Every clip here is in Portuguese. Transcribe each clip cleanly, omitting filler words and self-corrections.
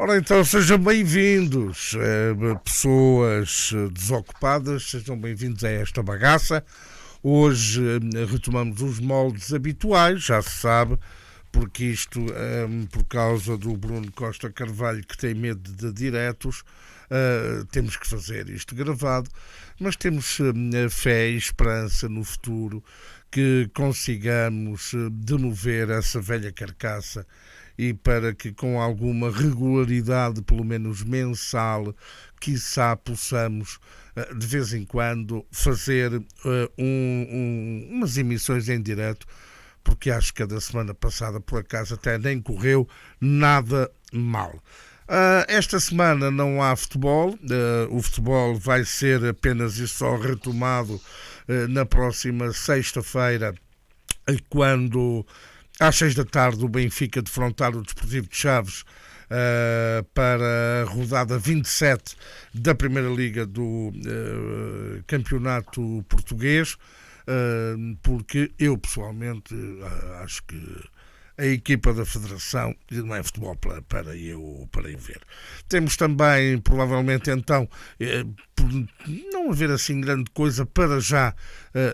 Ora então, sejam bem-vindos, pessoas desocupadas, sejam bem-vindos a esta bagaça. Hoje retomamos os moldes habituais, já se sabe, porque isto, por causa do Bruno Costa Carvalho, que tem medo de diretos, temos que fazer isto gravado, mas temos fé e esperança no futuro que consigamos demover essa velha carcaça e para que com alguma regularidade, pelo menos mensal, quiçá possamos de vez em quando fazer umas emissões em direto, porque acho que a da semana passada por acaso até nem correu nada mal. Esta semana não há futebol, o futebol vai ser apenas e só retomado na próxima sexta-feira, quando às 6 da tarde o Benfica defrontar o Desportivo de Chaves para a rodada 27 da Primeira Liga do Campeonato Português, porque eu pessoalmente acho que a equipa da Federação não é futebol para eu ver. Temos também, provavelmente então, por não haver assim grande coisa para já,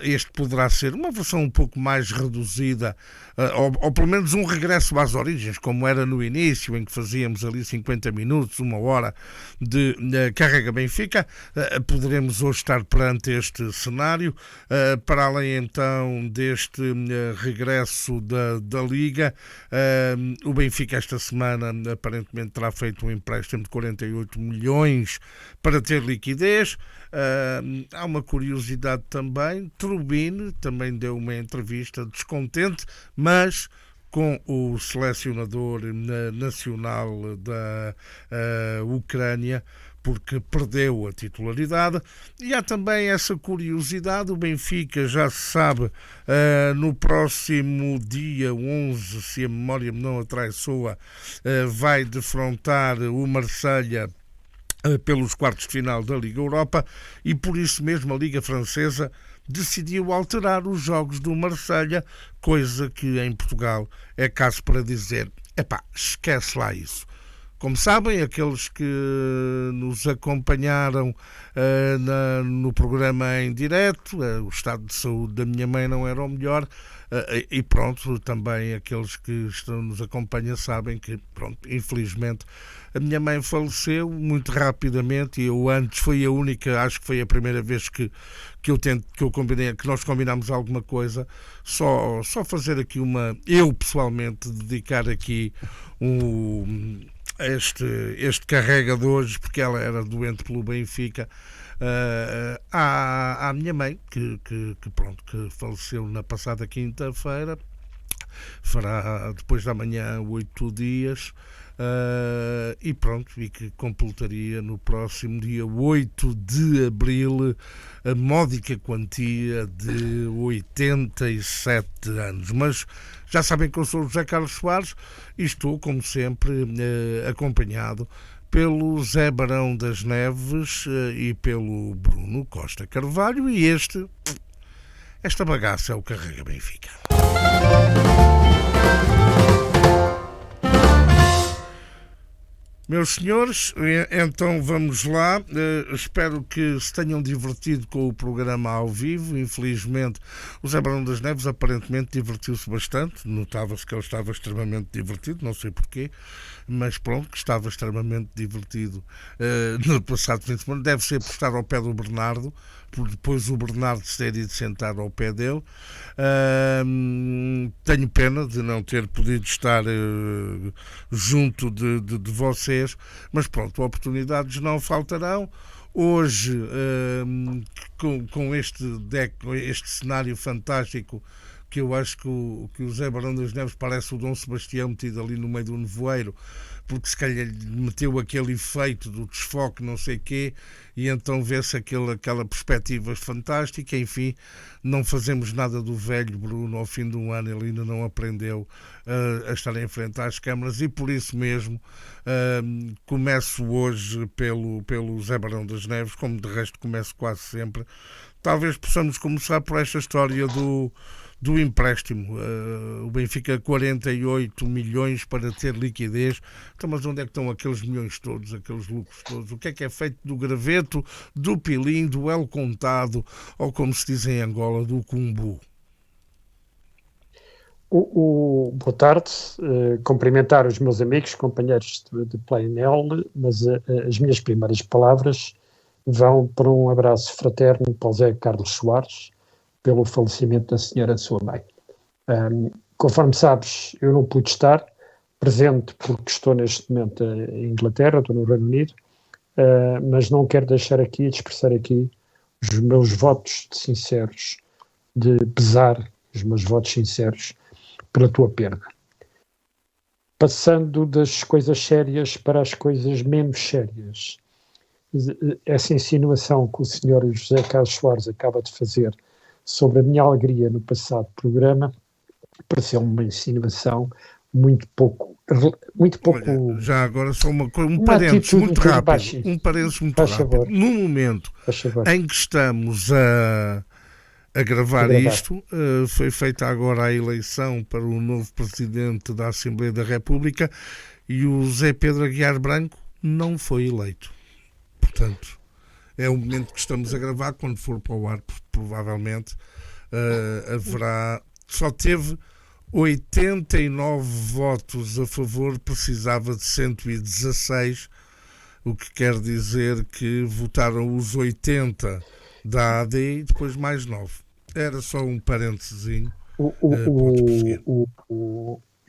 este poderá ser uma versão um pouco mais reduzida, ou pelo menos um regresso às origens, como era no início, em que fazíamos ali 50 minutos, uma hora de Carrega Benfica. Poderemos hoje estar perante este cenário, para além então deste regresso da Liga. O Benfica esta semana aparentemente terá feito um empréstimo de 48 milhões para ter liquidez. Há uma curiosidade também, Trubin também deu uma entrevista descontente, mas com o selecionador nacional da Ucrânia, porque perdeu a titularidade. E há também essa curiosidade, o Benfica já se sabe, no próximo dia 11, se a memória me não atraiçoa, vai defrontar o Marselha pelos quartos de final da Liga Europa, e por isso mesmo a Liga Francesa decidiu alterar os jogos do Marselha, coisa que em Portugal é caso para dizer, esquece lá isso. Como sabem, aqueles que nos acompanharam no programa em direto, o estado de saúde da minha mãe não era o melhor, e pronto, também aqueles que nos acompanham sabem que, pronto, infelizmente, a minha mãe faleceu muito rapidamente, e eu antes foi a única, acho que foi a primeira vez que nós combinámos alguma coisa, só fazer aqui eu pessoalmente dedicar aqui este carrega de hoje, porque ela era doente pelo Benfica, à minha mãe, que faleceu na passada quinta-feira. Fará depois da manhã 8 dias, e que completaria no próximo dia 8 de abril a módica quantia de 87 anos. Mas já sabem que eu sou o José Carlos Soares e estou, como sempre, acompanhado pelo Zé Barão das Neves e pelo Bruno Costa Carvalho, e esta bagaça é o Carrega Benfica. Meus senhores, então vamos lá. Espero que se tenham divertido com o programa ao vivo. Infelizmente, o Zé Barão das Neves aparentemente divertiu-se bastante. Notava-se que ele estava extremamente divertido, não sei porquê, mas pronto, que estava extremamente divertido no passado fim de semana. Deve ser por estar ao pé do Bernardo, por depois o Bernardo se ter ido sentar ao pé dele. Tenho pena de não ter podido estar junto de vocês, mas pronto, oportunidades não faltarão. Hoje, com este cenário fantástico, que eu acho que o Zé Barão das Neves parece o Dom Sebastião metido ali no meio do nevoeiro, porque se calhar meteu aquele efeito do desfoque, não sei quê, e então vê-se aquela perspectiva fantástica. Enfim, não fazemos nada do velho Bruno. Ao fim de um ano ele ainda não aprendeu a estar em frente às câmaras, e por isso mesmo começo hoje pelo Zé Barão das Neves, como de resto começo quase sempre. Talvez possamos começar por esta história do empréstimo. O Benfica 48 milhões para ter liquidez. Então, mas onde é que estão aqueles milhões todos, aqueles lucros todos? O que é feito do graveto, do pilim, do el contado, ou como se diz em Angola, do cumbu? Boa tarde, cumprimentar os meus amigos, companheiros de painel, mas as minhas primeiras palavras vão para um abraço fraterno para o Zé Carlos Soares, pelo falecimento da senhora sua mãe. Conforme sabes, eu não pude estar presente porque estou neste momento em Inglaterra, estou no Reino Unido, mas não quero deixar aqui, de expressar aqui os meus votos sinceros de pesar, os meus votos sinceros pela tua perda. Passando das coisas sérias para as coisas menos sérias, essa insinuação que o Sr. José Carlos Soares acaba de fazer sobre a minha alegria no passado programa pareceu uma insinuação muito pouco. Olha, já agora só um parênteses muito rápido. Um parênteses muito rápido. No momento em que estamos a gravar isto, foi feita agora a eleição para o novo presidente da Assembleia da República e o Zé Pedro Aguiar Branco não foi eleito. Portanto, é o momento que estamos a gravar. Quando for para o ar, provavelmente haverá. Só teve 89 votos a favor, precisava de 116, o que quer dizer que votaram os 80 da AD e depois mais 9. Era só um parênteses.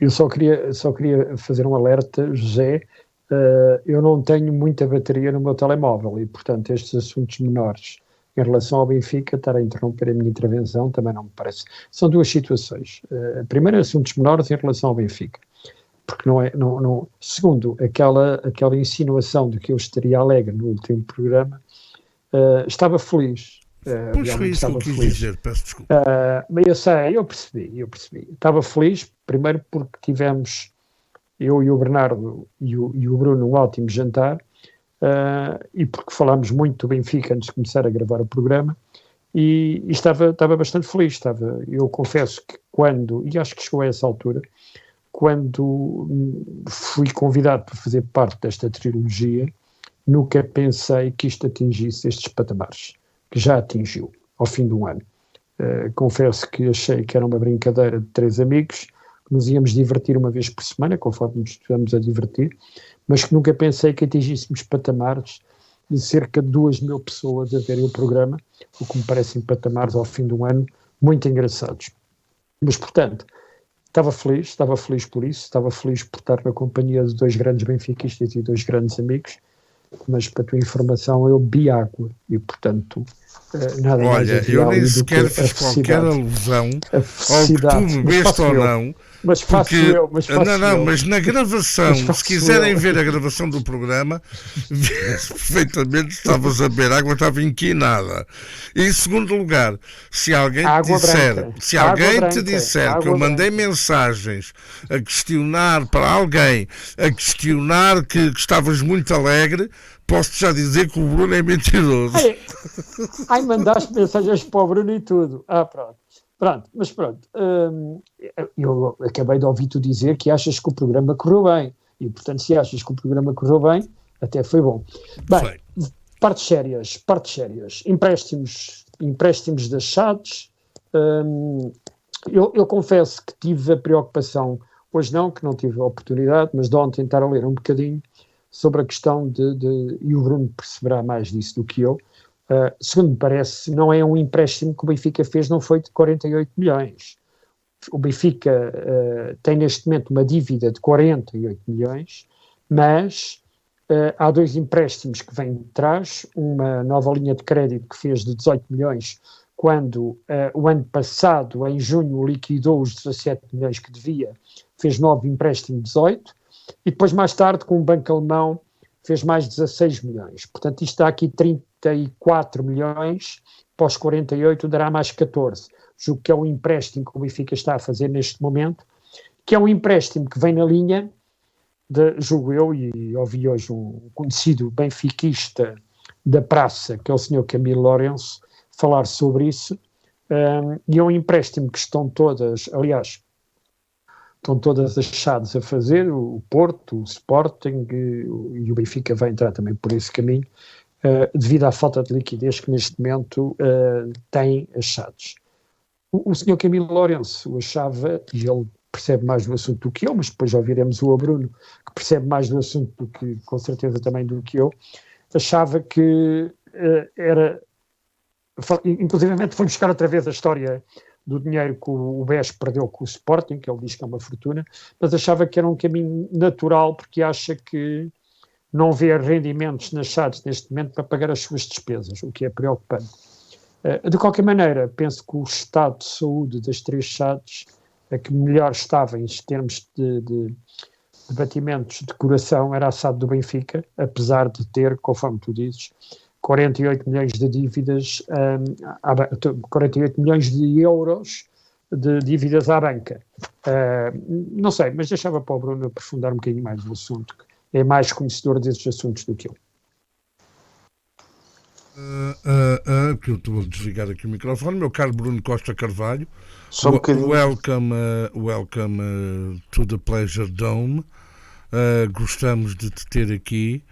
Eu só queria fazer um alerta, José. Eu não tenho muita bateria no meu telemóvel e, portanto, estes assuntos menores em relação ao Benfica, estar a interromper a minha intervenção também não me parece. São duas situações. Primeiro, assuntos menores em relação ao Benfica, porque não. Segundo, aquela insinuação de que eu estaria alegre no último programa, estava feliz. Pois foi isso que eu quis dizer, peço desculpa. Mas eu percebi. Estava feliz, primeiro porque tivemos, eu e o Bernardo e o Bruno, um ótimo jantar, e porque falámos muito do Benfica antes de começar a gravar o programa, e estava bastante feliz. Eu confesso que e acho que chegou a essa altura, quando fui convidado para fazer parte desta trilogia, nunca pensei que isto atingisse estes patamares, que já atingiu ao fim de um ano. Confesso que achei que era uma brincadeira de 3 amigos, que nos íamos divertir uma vez por semana, conforme nos estivemos a divertir, mas que nunca pensei que atingíssemos patamares de cerca de 2.000 pessoas a verem o programa, o que me parecem patamares ao fim de um ano muito engraçados. Mas, portanto, estava feliz por isso, estava feliz por estar na companhia de 2 grandes benfiquistas e 2 grandes amigos, mas para a tua informação eu bebi água e, portanto, nada mais. Olha, eu nem sequer fiz qualquer alusão ao que tu bebeste ou não. Mas faço eu. Mas na gravação, se quiserem ver a gravação do programa, vê-se perfeitamente, estavas a beber água, estava inquinada. E em segundo lugar, se alguém te disser que eu mandei mensagens a questionar para alguém, a questionar que estavas muito alegre, posso-te já dizer que o Bruno é mentiroso. Mandaste mensagens para o Bruno e tudo. Mas pronto. Eu acabei de ouvir tu dizer que achas que o programa correu bem. E, portanto, se achas que o programa correu bem, até foi bom. Bem, partes sérias. Empréstimos das SADs. Eu confesso que tive a preocupação, hoje não, que não tive a oportunidade, mas de ontem tentar ler um bocadinho sobre a questão e o Bruno perceberá mais disso do que eu. Segundo me parece, não é um empréstimo que o Benfica fez, não foi de 48 milhões. O Benfica tem neste momento uma dívida de 48 milhões, mas há 2 empréstimos que vêm de trás, uma nova linha de crédito que fez de 18 milhões, quando o ano passado, em junho, liquidou os 17 milhões que devia, fez novo empréstimo de 18, e depois mais tarde, com o Banco Alemão, fez mais 16 milhões. Portanto, isto dá aqui 34 milhões, pós 48 dará mais 14. Julgo que é um empréstimo que o Benfica está a fazer neste momento, que é um empréstimo que vem na linha julgo eu, e ouvi hoje um conhecido benfiquista da praça, que é o Sr. Camilo Lourenço, falar sobre isso, E é um empréstimo que estão todas as chaves a fazer, o Porto, o Sporting e o Benfica vai entrar também por esse caminho, devido à falta de liquidez que neste momento tem as chaves. O Sr. Camilo Lourenço achava, e ele percebe mais do assunto do que eu, mas depois já ouviremos o Bruno, que percebe mais do assunto do que, com certeza também do que eu, achava que inclusivamente foi buscar outra vez a história do dinheiro que o BES perdeu com o Sporting, que ele diz que é uma fortuna, mas achava que era um caminho natural, porque acha que não vê rendimentos nas SADs neste momento para pagar as suas despesas, o que é preocupante. De qualquer maneira, penso que o estado de saúde das 3 SADs, a que melhor estava em termos de batimentos de coração, era a SAD do Benfica, apesar de ter, conforme tu dizes, 48 milhões de dívidas, 48 milhões de euros de dívidas à banca. Não sei, mas deixava para o Bruno aprofundar um bocadinho mais no assunto, que é mais conhecedor desses assuntos do que eu. Que eu estou a desligar aqui o microfone. Meu caro Bruno Costa Carvalho, Só um bocadinho. welcome to the Pleasure Dome. Gostamos de te ter aqui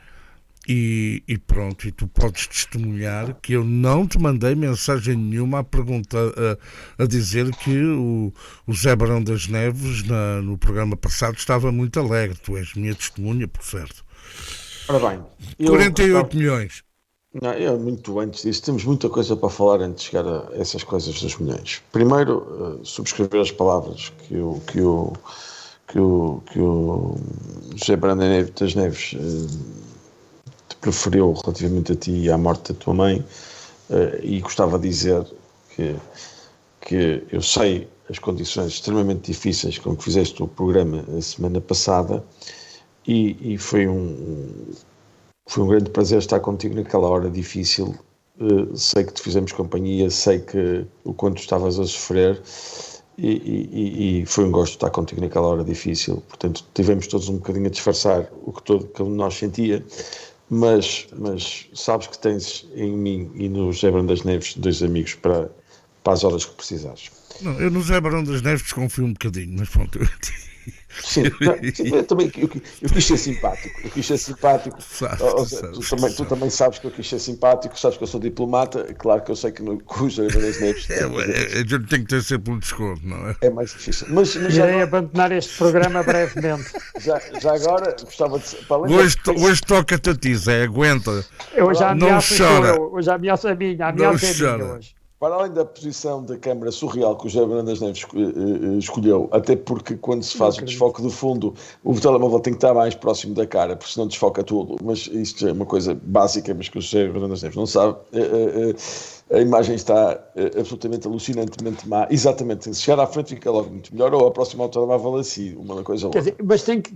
e pronto, e tu podes testemunhar que eu não te mandei mensagem nenhuma a dizer que o Zé Barão das Neves no programa passado estava muito alegre. Tu és minha testemunha, por certo. Ora bem, 48 milhões. Não, muito antes disso, temos muita coisa para falar antes de chegar a essas coisas dos milhões. Primeiro, subscrever as palavras que o José Barão das Neves te preferiu relativamente a ti e à morte da tua mãe, e gostava de dizer que eu sei as condições extremamente difíceis com que fizeste o programa a semana passada, e foi um grande prazer estar contigo naquela hora difícil. Sei que te fizemos companhia, sei que o quanto estavas a sofrer, e foi um gosto estar contigo naquela hora difícil. Portanto, tivemos todos um bocadinho a disfarçar o que cada um de nós sentia, mas sabes que tens em mim e no José Barão das Neves 2 amigos para as horas que precisares. Não, eu no José Barão das Neves desconfio um bocadinho, mas pronto. Sim, eu também eu quis ser simpático. Tu também sabes que eu quis ser simpático, sabes que eu sou diplomata. Claro que eu sei que no José Barão das Neves eu tenho que ter sempre um desconto, não é? É mais difícil. Mas irei abandonar este programa brevemente. Já agora gostava de. Hoje toca-te a ti, Zé, aguenta. Eu já ameaço, não chora. Hoje ameaço a minha, hoje. Para além da posição da Câmara surreal que o José Barão das Neves escolheu, até porque quando se faz o desfoque do fundo, o telemóvel tem que estar mais próximo da cara, porque senão desfoca tudo. Mas isto é uma coisa básica, mas que o José Barão das Neves não sabe. A imagem está absolutamente alucinantemente má. Exatamente, se chegar à frente fica logo muito melhor, ou aproximar o telemóvel assim, uma coisa Quer dizer, mas tem que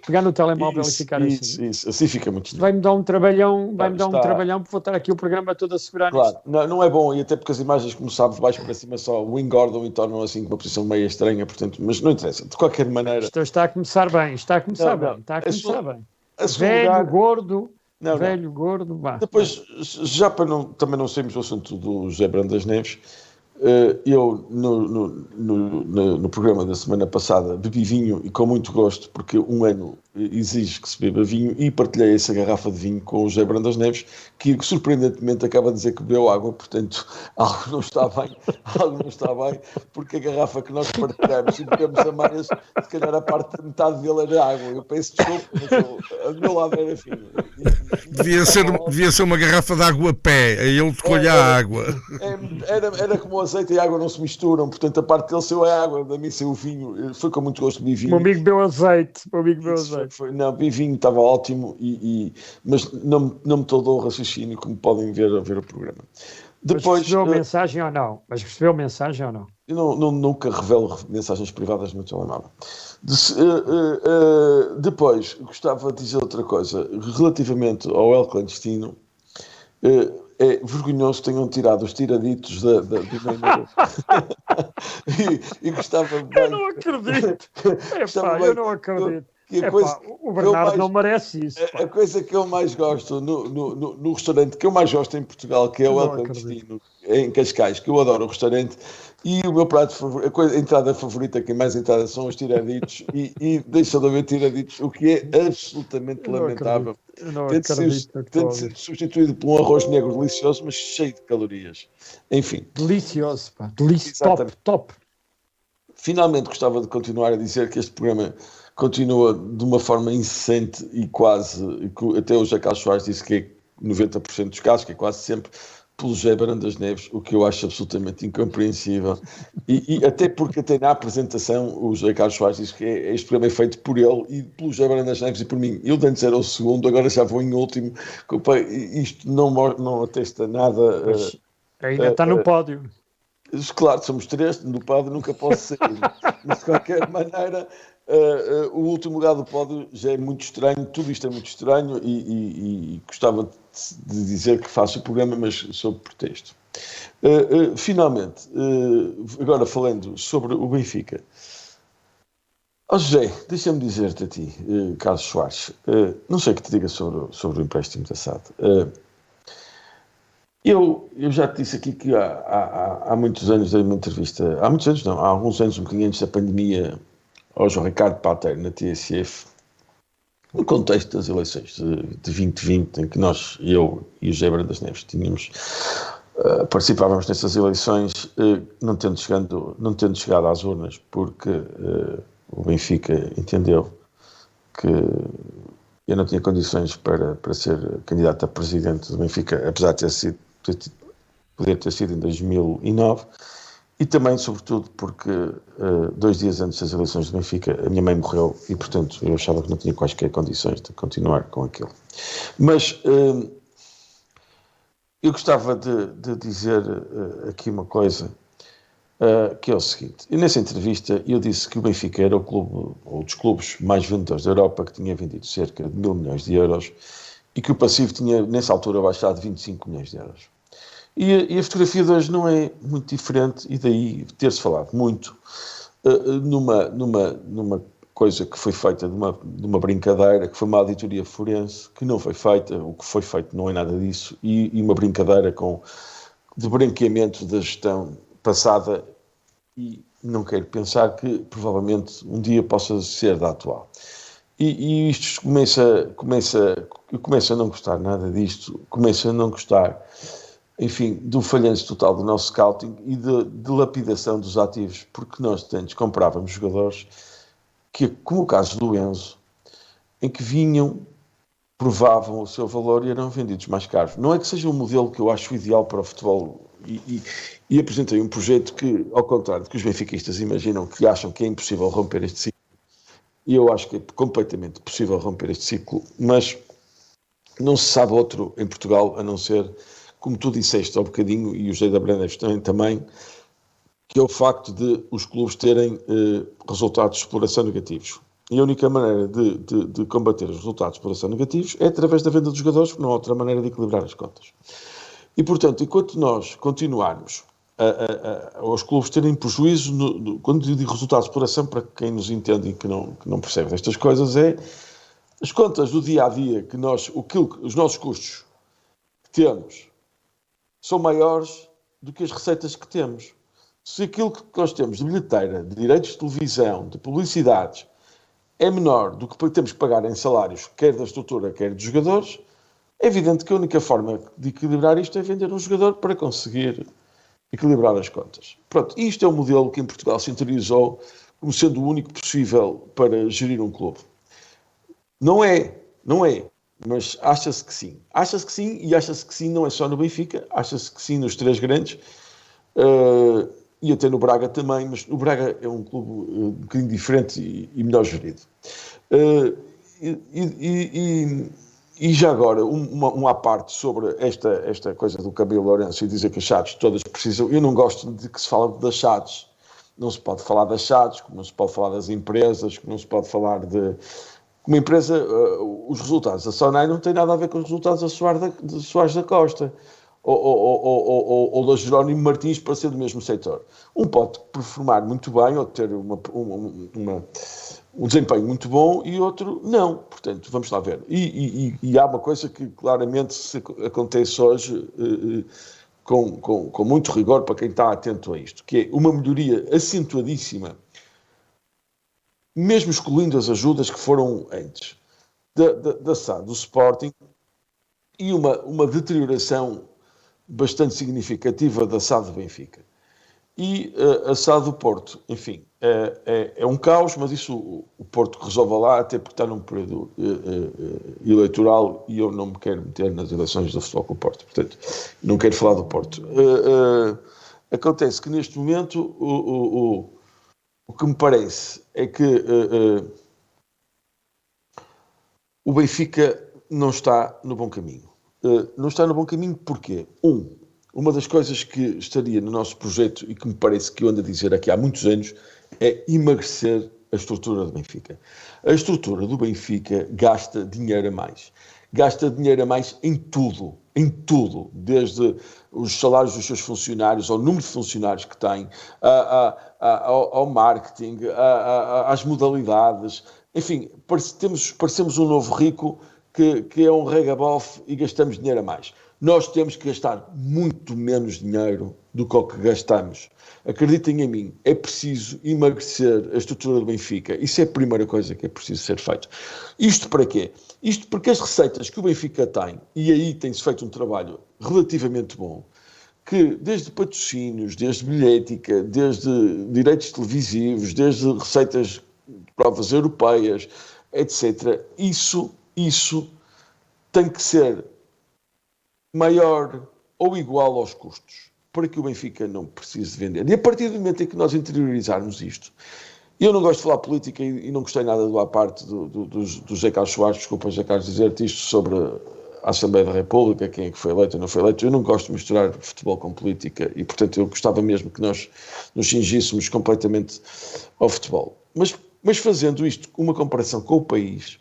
pegar no telemóvel e ficar assim. Isso, assim fica muito melhor. Vai-me dar um trabalhão, porque vou estar aqui o programa todo a segurar nisto. Claro, não é bom, e até porque as imagens, como sabe, de baixo para cima só o engordam e tornam assim uma posição meio estranha, portanto, mas não interessa, de qualquer maneira. Isto está a começar bem, bem. Velho, gordo... Velho, gordo, vá. Depois, já para também não sairmos do assunto do José Barão das Neves, eu no programa da semana passada bebi vinho, e com muito gosto, porque um ano exige que se beba vinho, e partilhei essa garrafa de vinho com o José Barão das Neves, que surpreendentemente acaba de dizer que bebeu água. Portanto, algo não está bem, porque a garrafa que nós partilhamos e bebemos a mais, se calhar a parte de metade dele era água. Eu peço desculpa, mas do meu lado era vinho. Devia ser uma garrafa de água a pé, aí ele colhe a água. Era como o azeite e a água não se misturam, portanto a parte dele saiu a água, da mim saiu o vinho. Foi com muito gosto de beber vinho. O meu amigo bebeu azeite. Não, bebi vinho, estava ótimo, mas não me toldou o raciocínio, como podem ver a ver o programa. Depois, mas recebeu mensagem ou não? Eu nunca revelo mensagens privadas no telemóvel. Depois, gostava de dizer outra coisa. Relativamente ao El Clandestino, é vergonhoso que tenham tirado os tiraditos do meio. e gostava bem... Eu não acredito. O Bernardo não merece isso. A coisa que eu mais gosto no restaurante que eu mais gosto em Portugal, que é o El Clandestino, em Cascais, que eu adoro o restaurante, e o meu prato favorito, a entrada favorita, que é mais entrada, são os tiraditos, e deixa de haver tiraditos, o que é absolutamente lamentável. Eu não Tem de ser substituído por um arroz negro delicioso, mas cheio de calorias. Enfim. Delicioso, pá. Top, top. Finalmente gostava de continuar a dizer que este programa continua de uma forma incessante e quase, até o José Carlos Soares disse que é 90% dos casos, que é quase sempre pelo José Brandas Neves, o que eu acho absolutamente incompreensível. E até porque até na apresentação o José Carlos Soares disse que este programa é feito por ele e pelo José Brandas Neves e por mim. Eu antes era o segundo, agora já vou em último. Isto não atesta nada. Ainda está no pódio. Claro, somos 3, no pódio nunca posso sair. Mas de qualquer maneira, o último lugar do pódio já é muito estranho, tudo isto é muito estranho e gostava de dizer que faço o programa, mas sob pretexto. Finalmente, agora falando sobre o Benfica. José, deixa-me dizer-te a ti, Carlos Soares, não sei o que te diga sobre o empréstimo da SAD. Eu já te disse aqui que há muitos anos dei uma entrevista, há muitos anos não, há alguns anos, um bocadinho antes da pandemia, ao João Ricardo Pateiro, na TSF, no contexto das eleições de 2020, em que eu e o José Brandas Neves participávamos nessas eleições, não tendo chegado às urnas, porque o Benfica entendeu que eu não tinha condições para ser candidato a presidente do Benfica, apesar de poder ter sido em 2009, e também, sobretudo, porque 2 dias antes das eleições do Benfica, a minha mãe morreu e, portanto, eu achava que não tinha quaisquer condições de continuar com aquilo. Mas eu gostava de dizer aqui uma coisa, que é o seguinte. E nessa entrevista eu disse que o Benfica era o clube, ou dos clubes mais vendedores da Europa, que tinha vendido cerca de 1.000 milhões de euros e que o passivo tinha, nessa altura, baixado de 25 milhões de euros. E a fotografia de hoje não é muito diferente, e daí ter-se falado muito numa coisa que foi feita de uma brincadeira, que foi uma auditoria forense, que não foi feita, o que foi feito não é nada disso, e uma brincadeira de branqueamento da gestão passada, e não quero pensar que provavelmente um dia possa ser da atual. E isto eu começo a não gostar nada disto, começo a não gostar, enfim, do falhanço total do nosso scouting e de lapidação dos ativos, porque nós antes comprávamos jogadores que, como o caso do Enzo, em que vinham, provavam o seu valor e eram vendidos mais caros. Não é que seja um modelo que eu acho ideal para o futebol, e apresentei um projeto que, ao contrário do que os benfiquistas imaginam, que acham que é impossível romper este ciclo, e eu acho que é completamente possível romper este ciclo, mas não se sabe outro em Portugal, a não ser, como tu disseste há um bocadinho, e o José da Brandas também, que é o facto de os clubes terem resultados de exploração negativos. E a única maneira de combater os resultados de exploração negativos é através da venda dos jogadores, porque não há outra maneira de equilibrar as contas. E, portanto, enquanto nós continuarmos aos clubes terem prejuízo, quando digo resultados de exploração, para quem nos entende e que não percebe destas coisas, é as contas do dia-a-dia, que os nossos custos que temos são maiores do que as receitas que temos. Se aquilo que nós temos de bilheteira, de direitos de televisão, de publicidades, é menor do que temos que pagar em salários, quer da estrutura, quer dos jogadores, é evidente que a única forma de equilibrar isto é vender um jogador para conseguir equilibrar as contas. Pronto, isto é um modelo que em Portugal se interiorizou como sendo o único possível para gerir um clube. Não é, mas acha-se que sim. Acha-se que sim, e acha-se que sim não é só no Benfica, acha-se que sim nos 3 grandes, e até no Braga também, mas o Braga é um clube um bocadinho diferente e melhor gerido. E já agora, uma à parte sobre esta coisa do Camilo Lourenço e dizer que as SADs todas precisam. Eu não gosto de que se fale das SADs. Não se pode falar das SADs, como não se pode falar das empresas, como não se pode falar de... Uma empresa, os resultados da Sonai não têm nada a ver com os resultados da Soares da Costa ou da Jerónimo Martins, para ser do mesmo setor. Um pode performar muito bem ou ter um desempenho muito bom e outro não. Portanto, vamos lá ver. E há uma coisa que claramente acontece hoje com muito rigor para quem está atento a isto, que é uma melhoria acentuadíssima, mesmo excluindo as ajudas que foram antes, da SAD, do Sporting, e uma deterioração bastante significativa da SAD do Benfica. E a SAD do Porto, enfim, é um caos, mas isso o Porto resolve lá, até porque está num período eleitoral e eu não me quero meter nas eleições do Futebol Clube do Porto. Portanto, não quero falar do Porto. Acontece que neste momento o que me parece é que o Benfica não está no bom caminho. Não está no bom caminho porquê? Uma das coisas que estaria no nosso projeto e que me parece que eu ando a dizer aqui há muitos anos é emagrecer a estrutura do Benfica. A estrutura do Benfica gasta dinheiro a mais. Gasta dinheiro a mais em tudo, desde os salários dos seus funcionários, ao número de funcionários que tem, ao marketing, às modalidades. Enfim, parecemos um novo rico que é um regabof e gastamos dinheiro a mais. Nós temos que gastar muito menos dinheiro do que o que gastamos. Acreditem em mim, é preciso emagrecer a estrutura do Benfica. Isso é a primeira coisa que é preciso ser feito. Isto para quê? Isto porque as receitas que o Benfica tem, e aí tem-se feito um trabalho relativamente bom, que desde patrocínios, desde bilhética, desde direitos televisivos, desde receitas de provas europeias, etc., isso tem que ser maior ou igual aos custos, para que o Benfica não precise vender. E a partir do momento em que nós interiorizarmos isto, eu não gosto de falar política e não gostei nada do à parte do José Carlos Soares, desculpa, José Carlos, dizer-te isto sobre a Assembleia da República, quem é que foi eleito ou não foi eleito. Eu não gosto de misturar futebol com política e, portanto, eu gostava mesmo que nós nos cingíssemos completamente ao futebol. Mas fazendo isto, uma comparação com o país,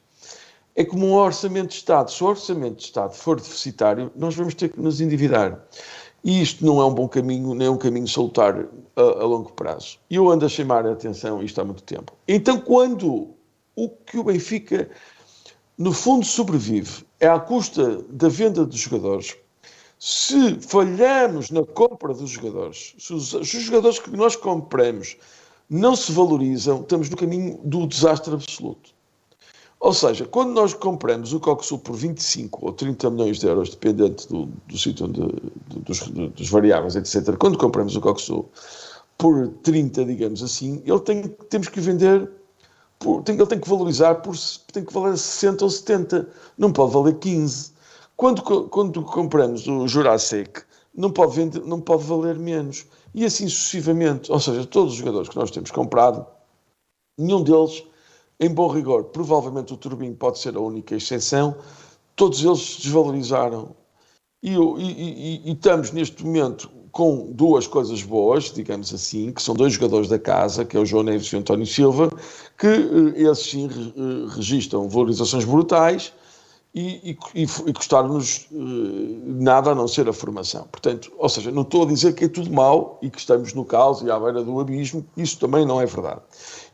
é como um orçamento de Estado. Se o orçamento de Estado for deficitário, nós vamos ter que nos endividar. E isto não é um bom caminho, nem é um caminho salutar a longo prazo. E eu ando a chamar a atenção isto há muito tempo. Então, quando o que o Benfica, no fundo, sobrevive é à custa da venda dos jogadores, se falhamos na compra dos jogadores, se os jogadores que nós compramos não se valorizam, estamos no caminho do desastre absoluto. Ou seja, quando nós compramos o Coxul por 25 ou 30 milhões de euros, dependente do sítio dos variáveis, etc., quando compramos o Coxul por 30, digamos assim, temos que vender, ele tem que valorizar, tem que valer 60 ou 70, não pode valer 15. Quando compramos o Jurasek, não pode valer menos. E assim sucessivamente. Ou seja, todos os jogadores que nós temos comprado, nenhum deles, em bom rigor, provavelmente o Turbin pode ser a única exceção, todos eles se desvalorizaram. E estamos neste momento com duas coisas boas, digamos assim, que são dois jogadores da casa, que é o João Neves e o António Silva, que esses sim registram valorizações brutais e custaram-nos nada a não ser a formação. Portanto, ou seja, não estou a dizer que é tudo mau e que estamos no caos e à beira do abismo, isso também não é verdade.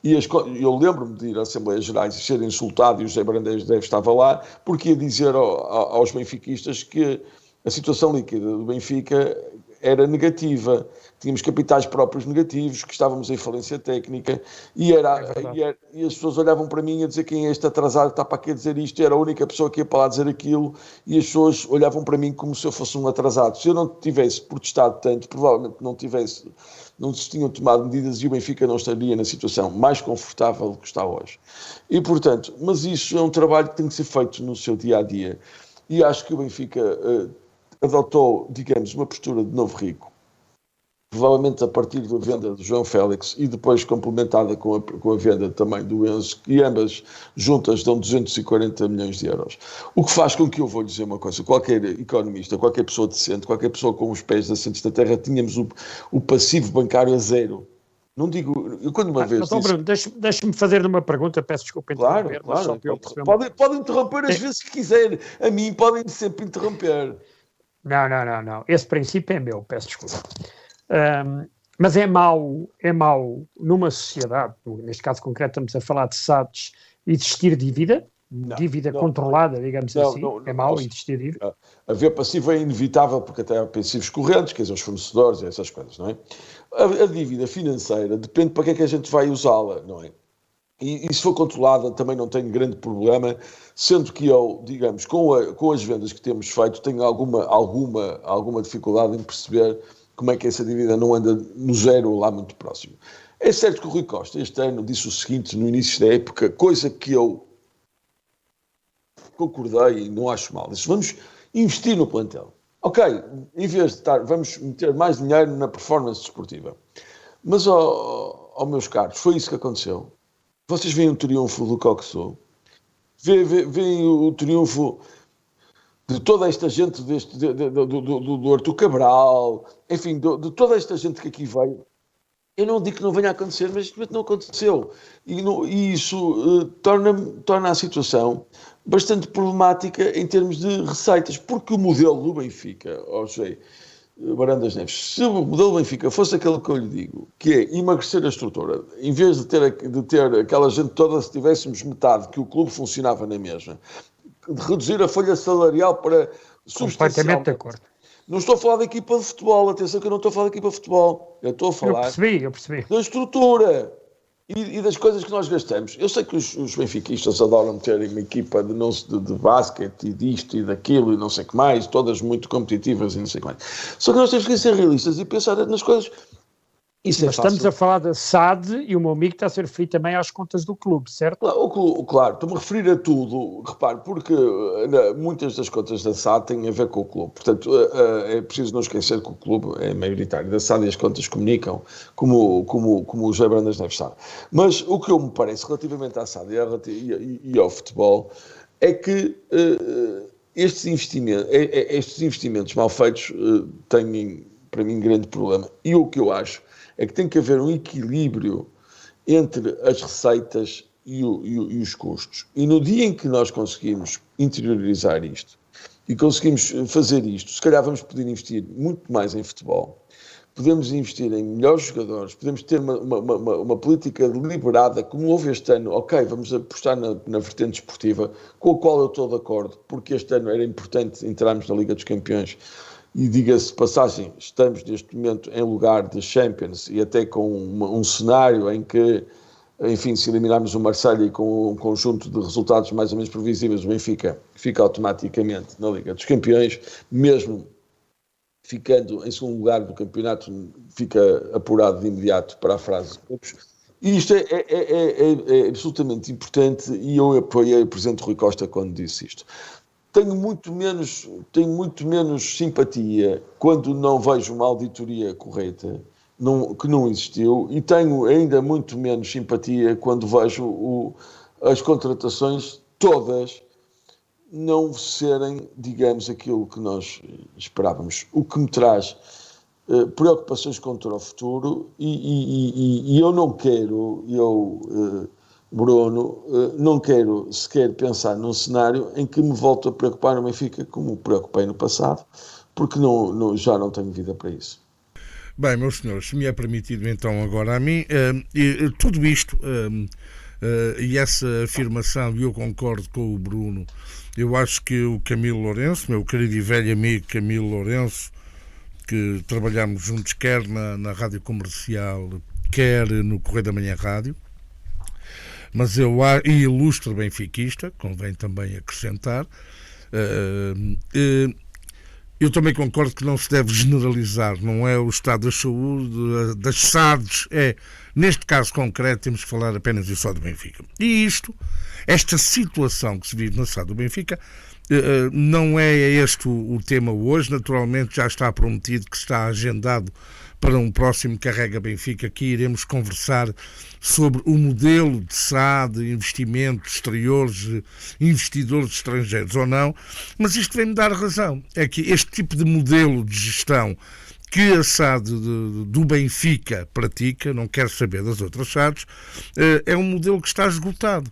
E eu lembro-me de ir à Assembleias Gerais e ser insultado, e o José Brandeis estava lá, porque ia dizer aos benfiquistas que a situação líquida do Benfica era negativa, tínhamos capitais próprios negativos, que estávamos em falência técnica, e as pessoas olhavam para mim a dizer quem é este atrasado, está para aqui a dizer isto, era a única pessoa que ia para lá dizer aquilo, e as pessoas olhavam para mim como se eu fosse um atrasado. Se eu não tivesse protestado tanto, provavelmente não se tinham tomado medidas e o Benfica não estaria na situação mais confortável do que está hoje. E, portanto, mas isso é um trabalho que tem que ser feito no seu dia-a-dia. E acho que o Benfica adotou, digamos, uma postura de novo rico, provavelmente a partir da venda do João Félix e depois complementada com a venda também do Enzo, e ambas juntas dão 240 milhões de euros. O que faz com que eu vou dizer uma coisa, qualquer economista, qualquer pessoa decente, qualquer pessoa com os pés assentes da terra, tínhamos o passivo bancário a zero. Não digo, eu quando uma vez... Então, Bruno, deixa-me fazer uma pergunta, peço desculpa interromper. Claro. Pode interromper as vezes que quiser, a mim podem sempre interromper. Não. Esse princípio é meu, peço desculpa. Mas é mau numa sociedade, neste caso concreto estamos a falar de SADs, existir dívida, dívida controlada, digamos assim. É mau existir dívida. Haver passivo é inevitável, porque até há passivos correntes, quer dizer, os fornecedores e essas coisas, não é? A dívida financeira depende para que é que a gente vai usá-la, não é? E se for controlada também não tenho grande problema, sendo que eu, digamos, com as vendas que temos feito, tenho alguma dificuldade em perceber como é que essa dívida não anda no zero lá muito próximo. É certo que o Rui Costa este ano disse o seguinte no início da época, coisa que eu concordei e não acho mal, disse: vamos investir no plantel. Ok, em vez de vamos meter mais dinheiro na performance desportiva. Mas, meus caros, foi isso que aconteceu. Vocês veem o triunfo do Coxo, veem o triunfo de toda esta gente, do Artur Cabral, enfim, de toda esta gente que aqui veio. Eu não digo que não venha a acontecer, mas não aconteceu. E isso torna a situação bastante problemática em termos de receitas, porque o modelo do Benfica, José Barandas Neves, se o modelo do Benfica fosse aquele que eu lhe digo, que é emagrecer a estrutura, em vez de ter aquela gente toda, se tivéssemos metade, que o clube funcionava na mesma, de reduzir a folha salarial para substancialmente... Completamente de acordo. Não estou a falar da equipa de futebol, atenção que eu não estou a falar da equipa de futebol, eu estou a falar eu percebi. da estrutura e das coisas que nós gastamos. Eu sei que os benfiquistas adoram terem uma equipa de basquete e disto e daquilo e não sei o que mais, todas muito competitivas e não sei o que mais. Só que nós temos que ser realistas e pensar nas coisas. Isso Mas estamos a falar da SAD e o meu amigo está a ser referido também às contas do clube, certo? Claro, estou-me a referir a tudo, repare, porque muitas das contas da SAD têm a ver com o clube. Portanto, é preciso não esquecer que o clube é maioritário da SAD e as contas comunicam, como o José Brandas Neves sabe. Mas o que eu me parece relativamente à SAD e ao futebol é que estes investimentos mal feitos têm, para mim, grande problema. E o que eu acho é que tem que haver um equilíbrio entre as receitas e os custos. E no dia em que nós conseguimos interiorizar isto e conseguimos fazer isto, se calhar vamos poder investir muito mais em futebol, podemos investir em melhores jogadores, podemos ter uma política deliberada, como houve este ano. Ok, vamos apostar na vertente esportiva, com a qual eu estou de acordo, porque este ano era importante entrarmos na Liga dos Campeões. E diga-se de passagem, estamos neste momento em lugar de Champions e até com um cenário em que, enfim, se eliminarmos o Marselha e com um conjunto de resultados mais ou menos previsíveis, o Benfica fica automaticamente na Liga dos Campeões, mesmo ficando em segundo lugar do campeonato, fica apurado de imediato para a fase de grupos. E isto é absolutamente importante e eu apoiei o Presidente Rui Costa quando disse isto. Tenho muito menos simpatia quando não vejo uma auditoria correta, que não existiu, e tenho ainda muito menos simpatia quando vejo as contratações todas não serem, digamos, aquilo que nós esperávamos. O que me traz preocupações contra o futuro e eu não quero, Bruno, não quero sequer pensar num cenário em que me volto a preocupar no Benfica como me preocupei no passado, porque já não tenho vida para isso. Bem, meus senhores, se me é permitido então agora a mim, tudo isto e essa afirmação, e eu concordo com o Bruno, eu acho que o Camilo Lourenço, meu querido e velho amigo Camilo Lourenço, que trabalhamos juntos quer na Rádio Comercial, quer no Correio da Manhã Rádio, mas e ilustre benfiquista, convém também acrescentar, eu também concordo que não se deve generalizar, não é o estado da saúde, das SADs, neste caso concreto temos que falar apenas e só do Benfica. E esta situação que se vive na SAD do Benfica, não é este o tema hoje, naturalmente já está prometido que está agendado para um próximo Carrega Benfica, que iremos conversar sobre o modelo de SAD, investimentos exteriores, investidores estrangeiros ou não, mas isto vem-me dar razão, é que este tipo de modelo de gestão que a SAD do Benfica pratica, não quero saber das outras SADs, é um modelo que está esgotado.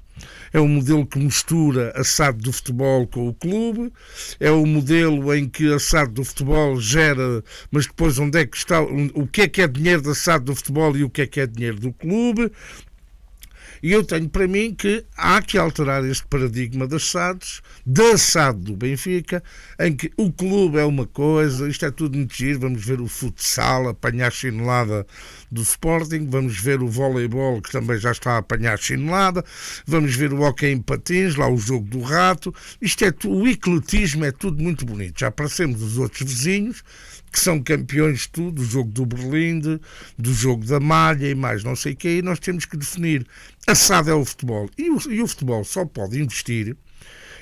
É um modelo que mistura a SAD do futebol com o clube, é um modelo em que a SAD do futebol gera, mas depois onde é que está, o que é dinheiro da SAD do futebol e o que é dinheiro do clube. E eu tenho para mim que há que alterar este paradigma das SADs, da SAD do Benfica, em que o clube é uma coisa, isto é tudo muito giro, vamos ver o futsal apanhar chinelada do Sporting, vamos ver o voleibol que também já está a apanhar chinelada, vamos ver o hóquei em patins, lá o jogo do rato, isto é o ecletismo é tudo muito bonito, já parecemos os outros vizinhos, que são campeões de tudo, do jogo do Berlinde, do jogo da malha e mais não sei o quê, e nós temos que definir. A SAD é o futebol, e o futebol só pode investir,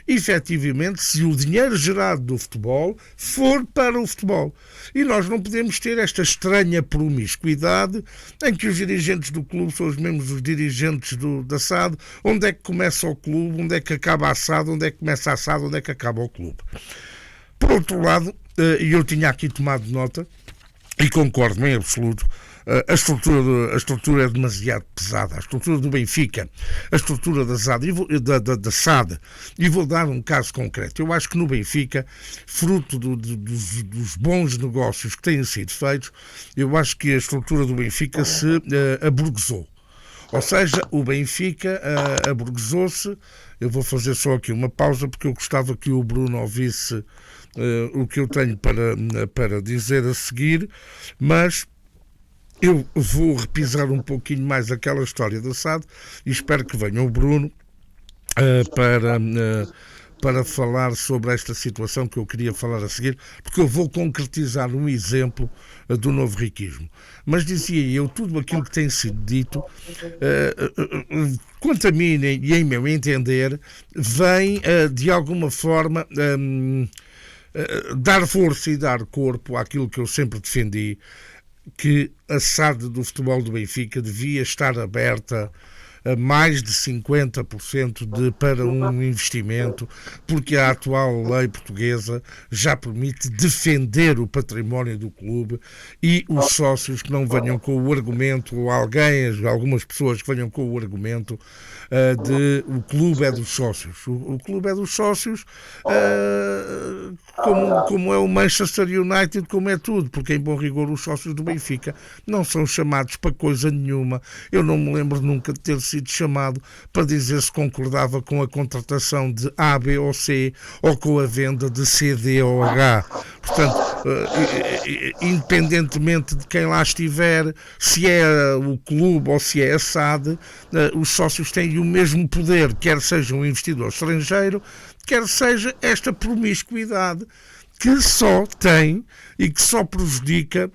efetivamente, se o dinheiro gerado do futebol for para o futebol. E nós não podemos ter esta estranha promiscuidade em que os dirigentes do clube são os mesmos os dirigentes da SAD, onde é que começa o clube, onde é que acaba a SAD, onde é que começa a SAD, onde é que acaba o clube. Por outro lado, e eu tinha aqui tomado nota, e concordo em absoluto, a estrutura é demasiado pesada, a estrutura do Benfica, a estrutura da SAD, e vou dar um caso concreto. Eu acho que no Benfica, fruto dos bons negócios que têm sido feitos, eu acho que a estrutura do Benfica se aburguesou. Ou seja, o Benfica aburguesou-se. Eu vou fazer só aqui uma pausa porque eu gostava que o Bruno ouvisse o que eu tenho para dizer a seguir, mas eu vou repisar um pouquinho mais aquela história da SAD e espero que venha o Bruno para falar sobre esta situação que eu queria falar a seguir, porque eu vou concretizar um exemplo do novo riquismo. Mas dizia eu, tudo aquilo que tem sido dito, quanto a mim e em meu entender, vem de alguma forma dar força e dar corpo àquilo que eu sempre defendi, que a SAD do futebol do Benfica devia estar aberta a mais de 50% para um investimento, porque a atual lei portuguesa já permite defender o património do clube e os sócios que não venham com o argumento, ou algumas pessoas que venham com o argumento de o clube é dos sócios. O clube é dos sócios como é o Manchester United, como é tudo, porque em bom rigor os sócios do Benfica não são chamados para coisa nenhuma. Eu não me lembro nunca de ter sido chamado para dizer se concordava com a contratação de A, B ou C ou com a venda de C, D ou H. Portanto, independentemente de quem lá estiver, se é o clube ou se é a SAD, os sócios têm o mesmo poder, quer seja um investidor estrangeiro, quer seja esta promiscuidade que só tem e que só prejudica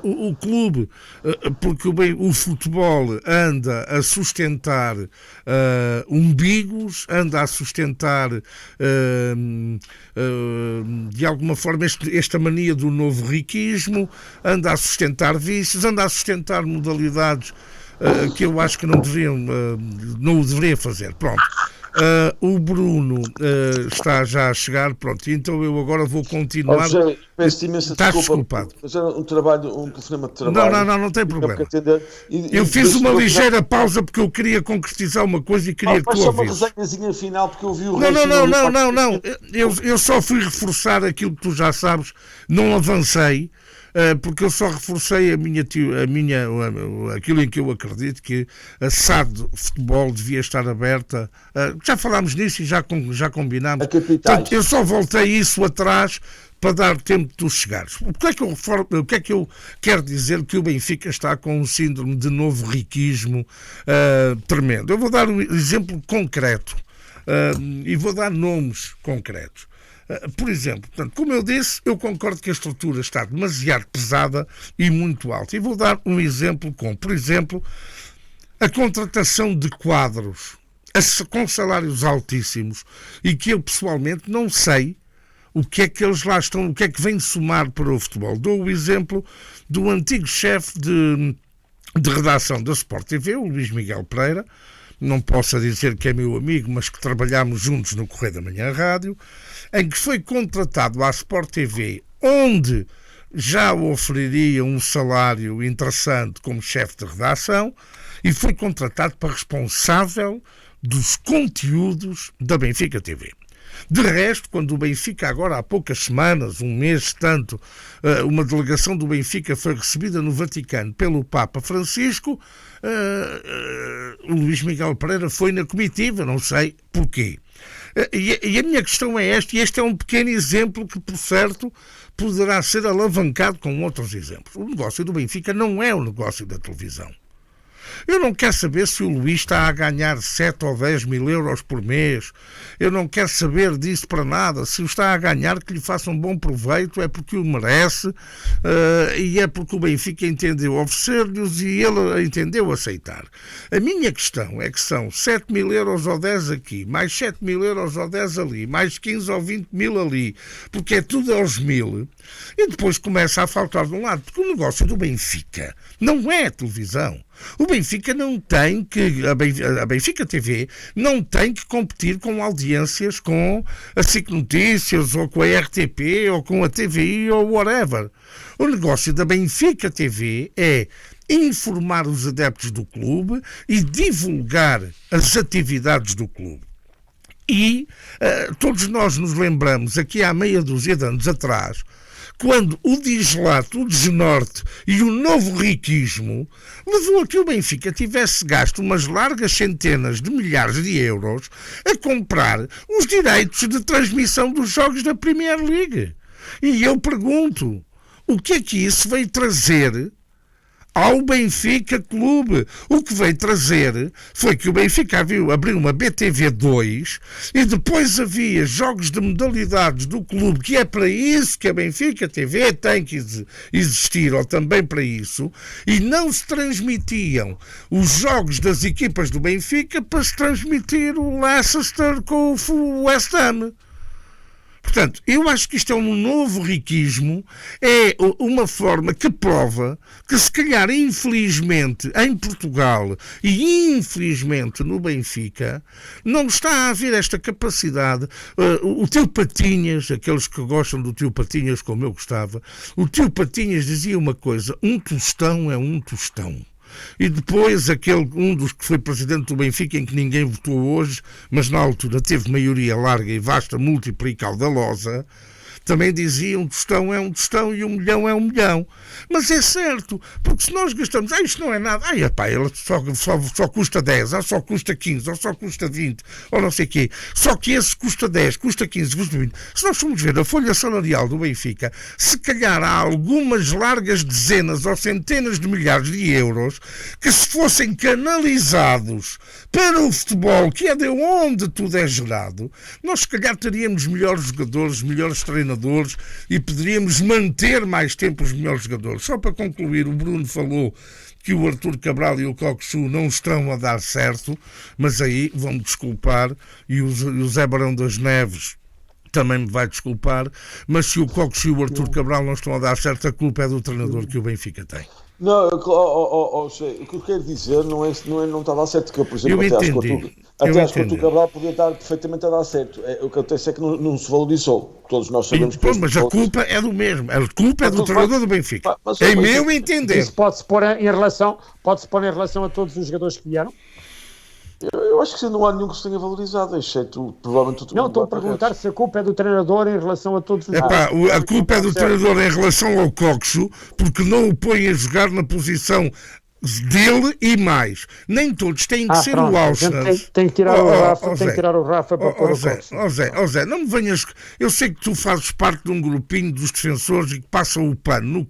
o clube, porque o futebol anda a sustentar umbigos, anda a sustentar de alguma forma esta mania do novo riquismo, anda a sustentar vícios, anda a sustentar modalidades que eu acho que não o deveria fazer. Pronto. O Bruno está já a chegar, pronto, então eu agora vou continuar. Peço imensa desculpa, mas era um telefonema de trabalho. Não tem problema. Eu fiz uma ligeira pausa porque eu queria concretizar uma coisa e queria que tu ouvisses. Só uma resenhazinha final porque eu vi o Não. Eu só fui reforçar aquilo que tu já sabes, não avancei. Porque eu só reforcei aquilo em que eu acredito, que a SAD de futebol devia estar aberta. Já falámos nisso e já combinámos. Portanto, eu só voltei isso atrás para dar tempo de tu chegares. O que é que eu quero dizer? Que o Benfica está com um síndrome de novo riquismo tremendo. Eu vou dar um exemplo concreto e vou dar nomes concretos. Por exemplo, portanto, como eu disse, eu concordo que a estrutura está demasiado pesada e muito alta. E vou dar um exemplo por exemplo, a contratação de quadros com salários altíssimos e que eu pessoalmente não sei o que é que eles lá estão, o que é que vem somar para o futebol. Dou o exemplo do antigo chefe de redação da Sport TV, o Luís Miguel Pereira. Não posso dizer que é meu amigo, mas que trabalhámos juntos no Correio da Manhã Rádio, em que foi contratado à Sport TV, onde já o oferiria um salário interessante como chefe de redação, e foi contratado para responsável dos conteúdos da Benfica TV. De resto, quando o Benfica, agora há poucas semanas, um mês tanto, uma delegação do Benfica foi recebida no Vaticano pelo Papa Francisco, o Luís Miguel Pereira foi na comitiva, não sei porquê. E a minha questão é esta, e este é um pequeno exemplo que, por certo, poderá ser alavancado com outros exemplos. O negócio do Benfica não é o negócio da televisão. Eu não quero saber se o Luís está a ganhar 7 ou 10 mil euros por mês. Eu não quero saber disso para nada. Se o está a ganhar, que lhe faça um bom proveito, é porque o merece e é porque o Benfica entendeu oferecer-lhes e ele entendeu aceitar. A minha questão é que são 7 mil euros ou 10 aqui, mais 7 mil euros ou 10 ali, mais 15 ou 20 mil ali, porque é tudo aos 1000, e depois começa a faltar de um lado, porque o negócio do Benfica não é a televisão. O Benfica não tem que, a Benfica TV não tem que competir com audiências com a SIC Notícias ou com a RTP ou com a TVI ou whatever. O negócio da Benfica TV é informar os adeptos do clube e divulgar as atividades do clube. E todos nós nos lembramos, aqui há meia dúzia de anos atrás, quando o dislato, o desnorte e o novo riquismo levou a que o Benfica tivesse gasto umas largas centenas de milhares de euros a comprar os direitos de transmissão dos jogos da Premier League. E eu pergunto, o que é que isso veio trazer ao Benfica Clube? O que veio trazer foi que o Benfica abriu uma BTV2 e depois havia jogos de modalidades do clube, que é para isso que a Benfica TV tem que existir, ou também para isso, e não se transmitiam os jogos das equipas do Benfica para se transmitir o Leicester com o West Ham. Portanto, eu acho que isto é um novo riquismo, é uma forma que prova que, se calhar, infelizmente, em Portugal e infelizmente no Benfica, não está a haver esta capacidade. O tio Patinhas, aqueles que gostam do tio Patinhas como eu gostava, o tio Patinhas dizia uma coisa: um tostão é um tostão. E depois um dos que foi presidente do Benfica, em que ninguém votou hoje, mas na altura teve maioria larga e vasta, múltipla e caudalosa, também dizia: um tostão é um tostão e 1 milhão é 1 milhão. Mas é certo, porque se nós gastamos, isto não é nada, ele só custa 10, ou só custa 15, ou só custa 20, ou não sei o quê, só que esse custa 10, custa 15, custa 20. Se nós formos ver a folha salarial do Benfica, se calhar há algumas largas dezenas ou centenas de milhares de euros que, se fossem canalizados para o futebol, que é de onde tudo é gerado, nós se calhar teríamos melhores jogadores, melhores treinadores, e poderíamos manter mais tempo os melhores jogadores. Só para concluir, o Bruno falou que o Artur Cabral e o Cockchu não estão a dar certo, mas aí vão-me desculpar, e o Zé Barão das Neves também me vai desculpar, mas se o Cockchu e o Artur Cabral não estão a dar certo, a culpa é do treinador que o Benfica tem. Não, o que eu quero dizer não está a dar certo, que eu, por exemplo, até acho que o Artur Cabral podia estar perfeitamente a dar certo. O que acontece é que não se valorizou. Todos nós sabemos que... Mas a culpa é do mesmo. A culpa é do treinador do Benfica. Em meu entender. Isso pode-se pôr em relação a todos os jogadores que vieram? Eu acho que não há nenhum que se tenha valorizado, exceto provavelmente o... Não, estou a perguntar se a culpa é do treinador em relação a todos os jogadores. A culpa é do treinador em relação ao Cockchu, porque não o põe a jogar na posição dele e mais. Nem todos têm que ser o Auschner. Tem que tirar o Rafa para pôr o Cockchu. Zé, não me venhas... Eu sei que tu fazes parte de um grupinho dos defensores e que passam o pano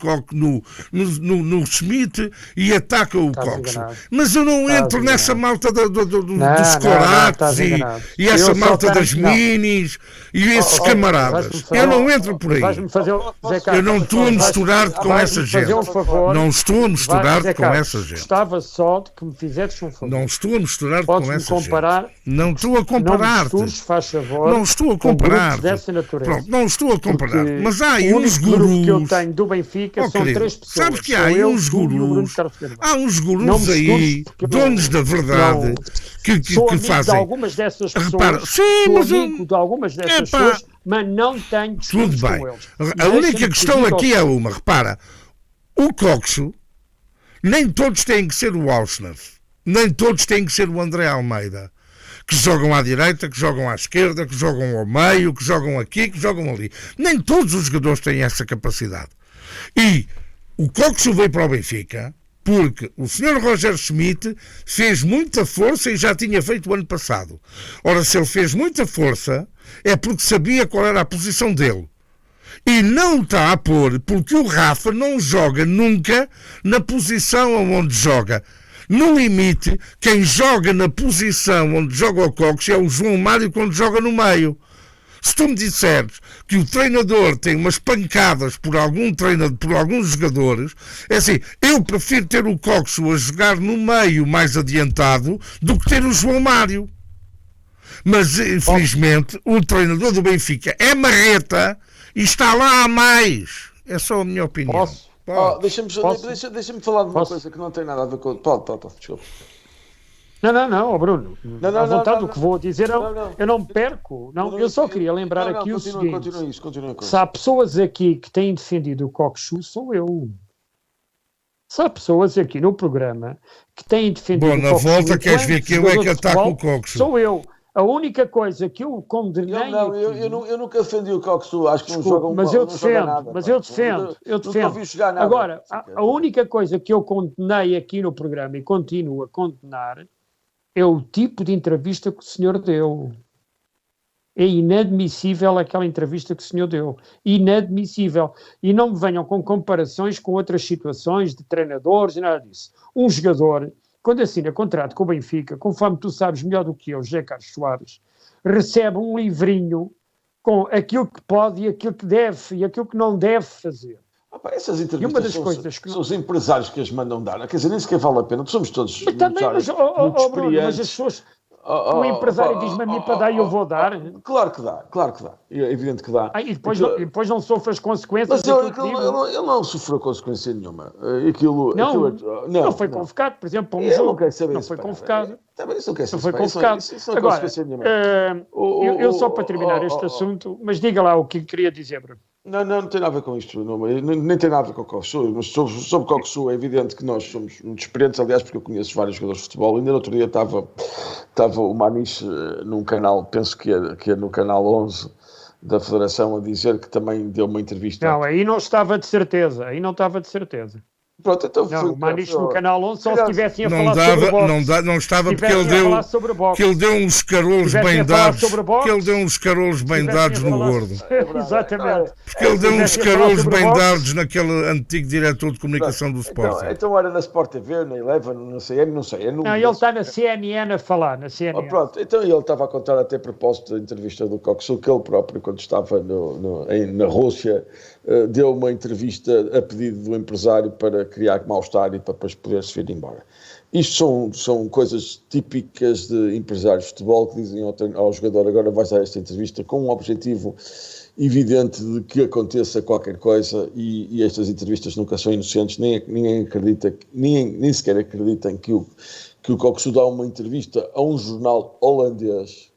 no Schmidt e atacam o Cockchu. Mas eu não entro nessa malta dos corates e essa malta das minis e esses camaradas. Eu não entro por aí. Eu não estou a misturar-te com essa gente. Não estou a misturar-te com essa gente. Gostava só de que me fizesses um favor. Não estou a misturar com essa comparar, gente. Não estou a comparar-te. Não estou a comparar-te. Pronto, não estou a comparar. Mas há aí uns gurus. Que eu tenho do Benfica são 3 pessoas. Sabes que há aí uns gurus. Há uns gurus aí, donos da verdade, que fazem. De algumas dessas pessoas. Repara, sim, mas amigo de algumas dessas pessoas, mas não tenho discurso tudo bem. Com eles. A única questão aqui é uma. Repara, o Cockchu, nem todos têm que ser o Auschner, nem todos têm que ser o André Almeida. que jogam à direita, que jogam à esquerda, que jogam ao meio, que jogam aqui, que jogam ali. Nem todos os jogadores têm essa capacidade. E o Coxo veio para o Benfica porque o Sr. Roger Schmidt fez muita força e já tinha feito o ano passado. Ora, se ele fez muita força, é porque sabia qual era a posição dele. E não está a pôr, porque o Rafa não joga nunca na posição onde joga. No limite, quem joga na posição onde joga o Coxo é o João Mário quando joga no meio. Se tu me disseres que o treinador tem umas pancadas por alguns jogadores, é assim, eu prefiro ter o Coxo a jogar no meio mais adiantado do que ter o João Mário. Mas, infelizmente, o treinador do Benfica é marreta e está lá a mais. É só a minha opinião. Posso? Deixa-me falar de uma coisa que não tem nada a ver com... Pode, desculpa. Não, Bruno. À vontade do que vou dizer, não. Eu não me perco. Eu só queria lembrar aqui o seguinte. Continua com isso. Se há pessoas aqui que têm defendido o Coxo, sou eu. Se há pessoas aqui no programa que têm defendido o Coxo... Bom, na volta queres ver que eu é que ataco o Coxo. Sou eu. A única coisa que eu condenei... Eu nunca defendi o Coxo. Acho que desculpa, não mas joga eu defendo. nada. Mas eu defendo. Nunca ouvi jogar nada. Agora, a única coisa que eu condenei aqui no programa e continuo a condenar é o tipo de entrevista que o senhor deu. É inadmissível aquela entrevista que o senhor deu. Inadmissível. E não me venham com comparações com outras situações de treinadores e nada disso. Um jogador, quando assina contrato com o Benfica, conforme tu sabes melhor do que eu, José Carlos Soares, recebe um livrinho com aquilo que pode e aquilo que deve e aquilo que não deve fazer. Essas entrevistas são os empresários que as mandam dar. Quer dizer, nem sequer vale a pena. Somos todos Bruno, mas as pessoas... o empresário diz-me a mim para dar e eu vou dar. Claro que dá. É evidente que dá. E depois não sofre as consequências. Mas ele não sofreu consequência nenhuma. Não foi convocado, por exemplo, para um jogo. Não foi convocado. Isso não quer saber. Não foi convocado. Agora, eu só para terminar este assunto, mas diga lá o que queria dizer, Bruno. Não tem nada a ver com isto, nem tem nada a ver com o Coxo, mas sobre o Coxo é evidente que nós somos muito experientes, aliás, porque eu conheço vários jogadores de futebol. Ainda no outro dia estava o Maniche num canal, penso que é no canal 11 da Federação, a dizer que também deu uma entrevista. Não, aí não estava de certeza, Pronto, então o Maniche no canal 11 só se tivessem a falar sobre o boxe. Não estava porque ele deu uns carolos bem dados. Que ele deu uns carolos bem dados no gordo. Exatamente. Porque ele deu uns carolos bem dados naquele antigo diretor de comunicação do Sporting. Então era na Sport TV, na Eleven, não sei. Não, ele está na CNN a falar, na CNN. Pronto, então ele estava a contar até a propósito da entrevista do Coxo, que ele próprio, quando estava na Rússia, deu uma entrevista a pedido do empresário para criar mal-estar e para depois poder-se vir embora. Isto são coisas típicas de empresários de futebol que dizem ao jogador: agora vais dar esta entrevista com um objetivo evidente de que aconteça qualquer coisa, e estas entrevistas nunca são inocentes. Nem sequer acreditam que o Coxo dá uma entrevista a um jornal holandês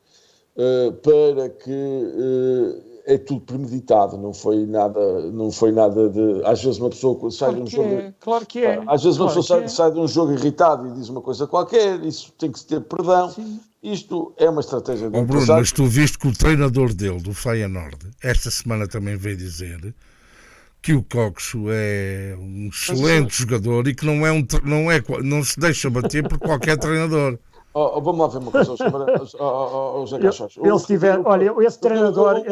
para que é tudo premeditado, não foi nada de... Às vezes uma pessoa sai de um jogo... Claro que é. Às vezes uma pessoa sai de um jogo irritado e diz uma coisa qualquer, isso tem que se ter perdão. Sim. Isto é uma estratégia do Bruno, mas tu viste que o treinador dele, do Feyenoord, esta semana também veio dizer que o Coxo é um excelente jogador e que não se deixa bater por qualquer treinador. Vamos lá ver uma coisa, José Caixões. Esse treinador...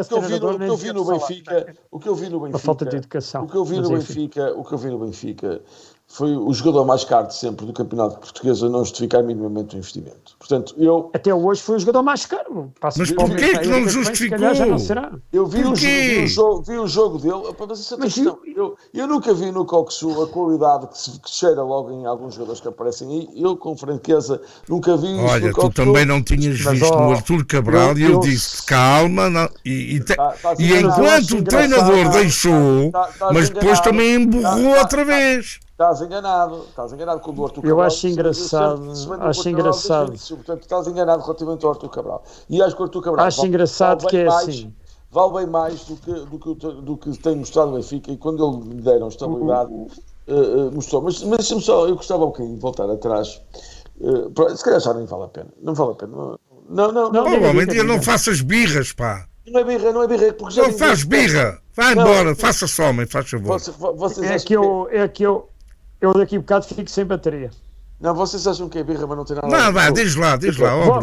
O que eu vi no Benfica... A falta de educação. O que eu vi no Benfica foi o jogador mais caro de sempre do Campeonato Português a não justificar minimamente o investimento. Portanto, até hoje foi o jogador mais caro. Mas porquê que não justificou? Eu vi o jogo dele. Mas eu nunca vi no Coxo a qualidade que se cheira logo em alguns jogadores que aparecem aí. Eu, com franqueza, nunca vi isso. Olha, tu também não tinhas visto no Artur Cabral e eu disse calma. E enquanto o treinador deixou, mas depois também emburrou outra vez. Estás enganado com o Artur Cabral. Eu acho engraçado. Portanto, estás enganado relativamente ao Artur Cabral. E acho que o Artur Cabral acho engraçado que é assim. Vale bem mais do que tem mostrado o Benfica, e quando ele lhe deram estabilidade, mostrou. Mas deixa-me só, eu gostava um bocadinho de voltar atrás. Se calhar já nem vale a pena. Não vale a pena. Não, Homem, não faças birras, pá. Não é birra, porque já não faz birra. Vai embora, faça-se homem, faz favor. Eu daqui a bocado fico sem bateria. Não, vocês acham que é birra, mas não tem nada a ver. Não, vai, diz lá, ó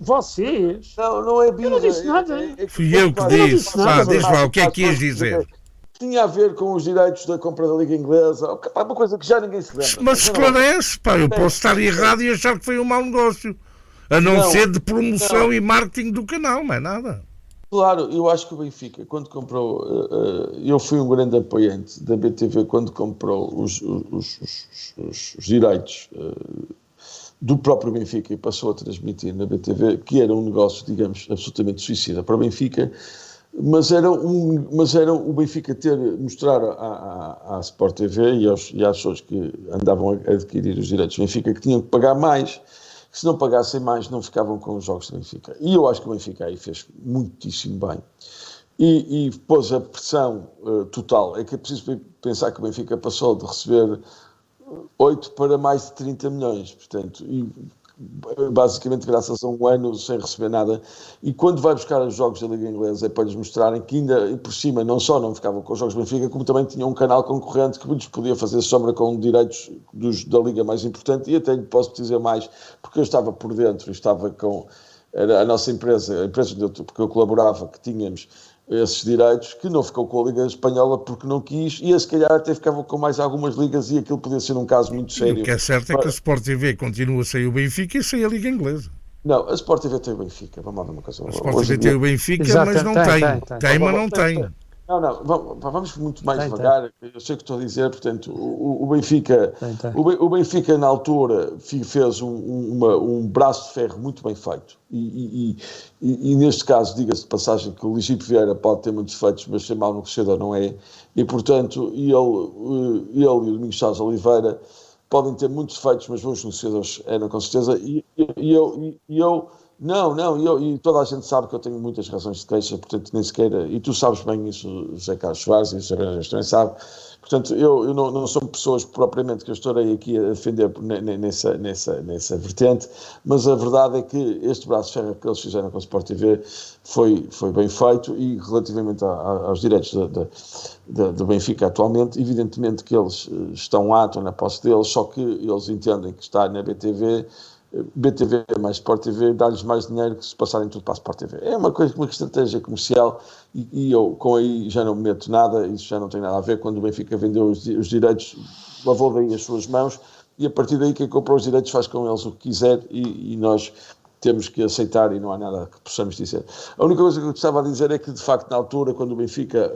Vocês. Não é birra. Eu não disse nada. Fui eu que disse. Diz lá, o que é que ias dizer? Tinha a ver com os direitos da compra da Liga Inglesa. Uma coisa que já ninguém se lembra. Mas esclarece, pá, eu posso estar errado e achar que foi um mau negócio. A não ser de promoção e marketing do canal, não é nada. Claro, eu acho que o Benfica, quando comprou, eu fui um grande apoiante da BTV quando comprou os direitos do próprio Benfica e passou a transmitir na BTV, que era um negócio, digamos, absolutamente suicida para o Benfica, mas era o Benfica mostrar à Sport TV e às pessoas que andavam a adquirir os direitos do Benfica que tinham que pagar mais. Se não pagassem mais, não ficavam com os jogos do Benfica. E eu acho que o Benfica aí fez muitíssimo bem. E pôs a pressão total. É que é preciso pensar que o Benfica passou de receber 8 para mais de 30 milhões. Portanto, basicamente graças a um ano sem receber nada. E quando vai buscar os jogos da Liga Inglesa é para lhes mostrarem que ainda por cima não só não ficavam com os jogos do Benfica, como também tinham um canal concorrente que lhes podia fazer sombra com direitos da Liga mais importante. E até lhe posso dizer mais, porque eu estava por dentro, estava com a nossa empresa, a empresa porque eu colaborava, que tínhamos esses direitos, que não ficou com a Liga Espanhola porque não quis, e se calhar até ficava com mais algumas ligas e aquilo podia ser um caso muito sério. E o que é certo é que a Sport TV continua sem o Benfica e sem a Liga Inglesa. Não, a Sport TV tem o Benfica, vamos lá ver uma coisa. A Sport TV tem o Benfica, mas não tem, mas não tem. Não, vamos muito mais devagar. Eu sei o que estou a dizer, portanto, o Benfica, o Benfica na altura fez um braço de ferro muito bem feito e neste caso, diga-se de passagem que o Ligito Vieira pode ter muitos defeitos, mas ser mau negociador não é, e portanto ele e o Domingos Chaves Oliveira podem ter muitos defeitos, mas bons negociadores eram com certeza, e toda a gente sabe que eu tenho muitas razões de queixa, portanto nem sequer, e tu sabes bem isso, José Carlos Soares, e o José Carlos também sabe, portanto eu não sou pessoas propriamente que eu estarei aqui a defender nessa vertente, mas a verdade é que este braço de ferro que eles fizeram com a Sport TV foi bem feito, e relativamente aos direitos do Benfica atualmente, evidentemente que eles estão na posse deles, só que eles entendem que está na BTV mais Sport TV, dá-lhes mais dinheiro que se passarem tudo para a Sport TV. É uma estratégia comercial e eu com aí já não me meto nada, isso já não tem nada a ver. Quando o Benfica vendeu os direitos, lavou daí as suas mãos e a partir daí quem comprou os direitos faz com eles o que quiser e nós temos que aceitar e não há nada que possamos dizer. A única coisa que eu gostava de dizer é que de facto na altura quando o Benfica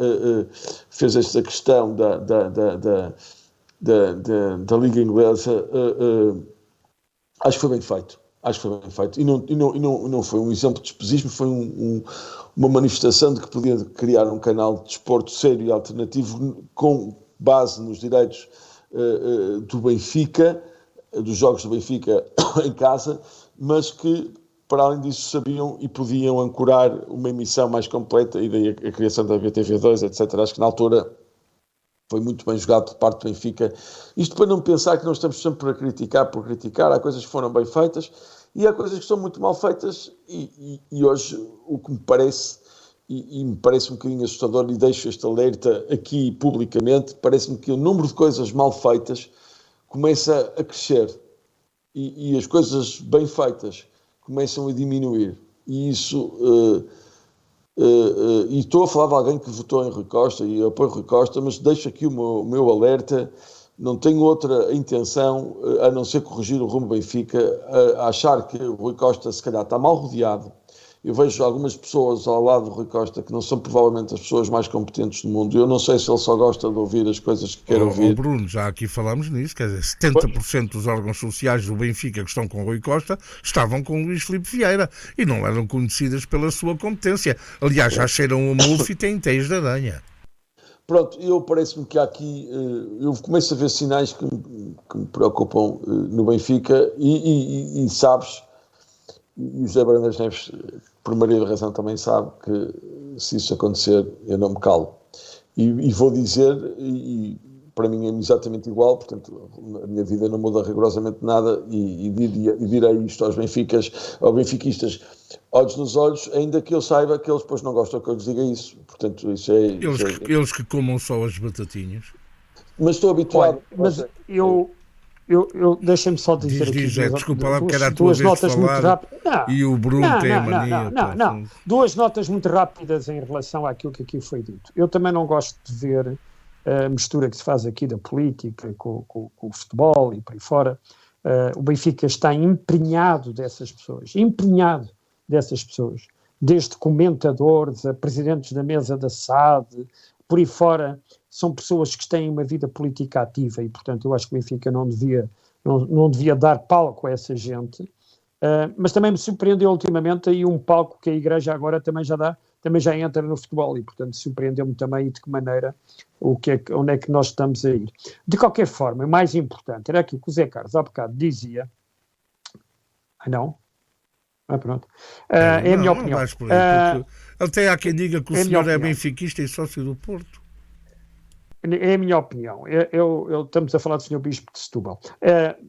fez esta questão da Liga Inglesa, acho que foi bem feito. E não foi um exemplo de despesismo, foi uma manifestação de que podia criar um canal de desporto sério e alternativo com base nos direitos do Benfica, dos jogos do Benfica em casa, mas que, para além disso, sabiam e podiam ancorar uma emissão mais completa e daí a criação da BTV2, etc. Acho que na altura foi muito bem jogado por parte do Benfica. Isto para não pensar que nós estamos sempre a criticar por criticar. Há coisas que foram bem feitas e há coisas que são muito mal feitas e hoje o que me parece, e me parece um bocadinho assustador, e deixo este alerta aqui publicamente, parece-me que o número de coisas mal feitas começa a crescer e as coisas bem feitas começam a diminuir. E isso... e estou a falar de alguém que votou em Rui Costa e apoio Rui Costa, mas deixo aqui o meu alerta, não tenho outra intenção a não ser corrigir o rumo Benfica, a achar que o Rui Costa se calhar está mal rodeado. Eu vejo algumas pessoas ao lado do Rui Costa que não são provavelmente as pessoas mais competentes do mundo. Eu não sei se ele só gosta de ouvir as coisas que quer ouvir. Bruno, já aqui falámos nisso, quer dizer, 70% dos órgãos sociais do Benfica que estão com o Rui Costa estavam com o Luís Filipe Vieira e não eram conhecidas pela sua competência. Aliás, já cheiram a mulf e têm teias de aranha. Pronto, parece-me que há aqui, eu começo a ver sinais que me preocupam no Benfica e sabes, e o José Brandas Neves, por maioria de razão, também sabe que se isso acontecer, eu não me calo. E vou dizer, e para mim é exatamente igual, portanto a minha vida não muda rigorosamente nada e direi isto aos benfiquistas, olhos nos olhos, ainda que eu saiba que eles depois não gostam que eu lhes diga isso, portanto isso é... Eles que comam só as batatinhas. Mas estou habituado... Mas eu deixa-me só dizer desculpa lá, porque era a tua vez de falar e o Bruno tem a mania. Não. Duas notas muito rápidas em relação àquilo que aqui foi dito. Eu também não gosto de ver a mistura que se faz aqui da política com o futebol e por aí fora. O Benfica está empenhado dessas pessoas, desde comentadores a presidentes da mesa da SAD, por aí fora. São pessoas que têm uma vida política ativa e, portanto, eu acho que o Benfica não devia dar palco a essa gente. Mas também me surpreendeu ultimamente aí um palco que a Igreja agora também já entra no futebol e, portanto, surpreendeu-me também de que maneira, onde é que nós estamos a ir. De qualquer forma, o mais importante era aquilo que o Zé Carlos há bocado dizia. Pronto. É a minha opinião. Até há quem diga que o senhor é benfiquista e sócio do Porto. É a minha opinião. Estamos a falar do Sr. Bispo de Setúbal.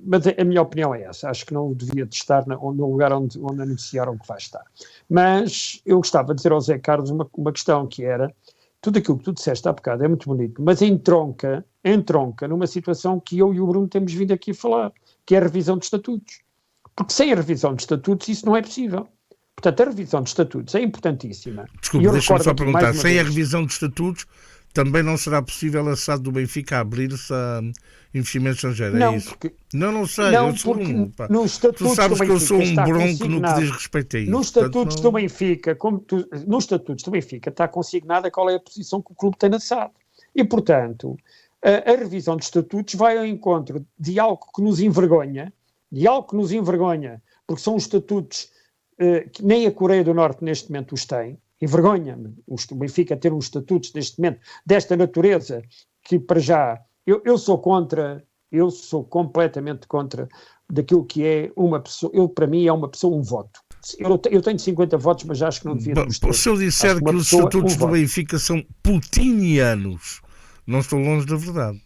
Mas a minha opinião é essa. Acho que não devia de estar no lugar onde anunciaram que vai estar. Mas eu gostava de dizer ao Zé Carlos uma questão que era, tudo aquilo que tu disseste há bocado é muito bonito, mas entronca numa situação que eu e o Bruno temos vindo aqui a falar, que é a revisão de estatutos. Porque sem a revisão de estatutos isso não é possível. Portanto, a revisão de estatutos é importantíssima. Desculpe, deixa-me só perguntar. Sem a revisão de estatutos também não será possível a SAD do Benfica abrir-se a investimento estrangeiro, não, é isso? Porque, não sei, não, eu sou no tu sabes que eu sou um bronco no que diz respeito a isso. Nos estatutos do Benfica, nos estatutos do Benfica está consignada qual é a posição que o clube tem na SAD. E, portanto, a revisão de estatutos vai ao encontro de algo que nos envergonha, porque são os estatutos que nem a Coreia do Norte neste momento os tem. Envergonha-me o Benfica ter uns estatutos neste momento desta natureza que para já eu sou completamente contra daquilo que é uma pessoa, para mim é uma pessoa um voto. Eu tenho 50 votos, mas acho que não devia ter. Se eu disser que os estatutos do Benfica são putinianos, não estou longe da verdade.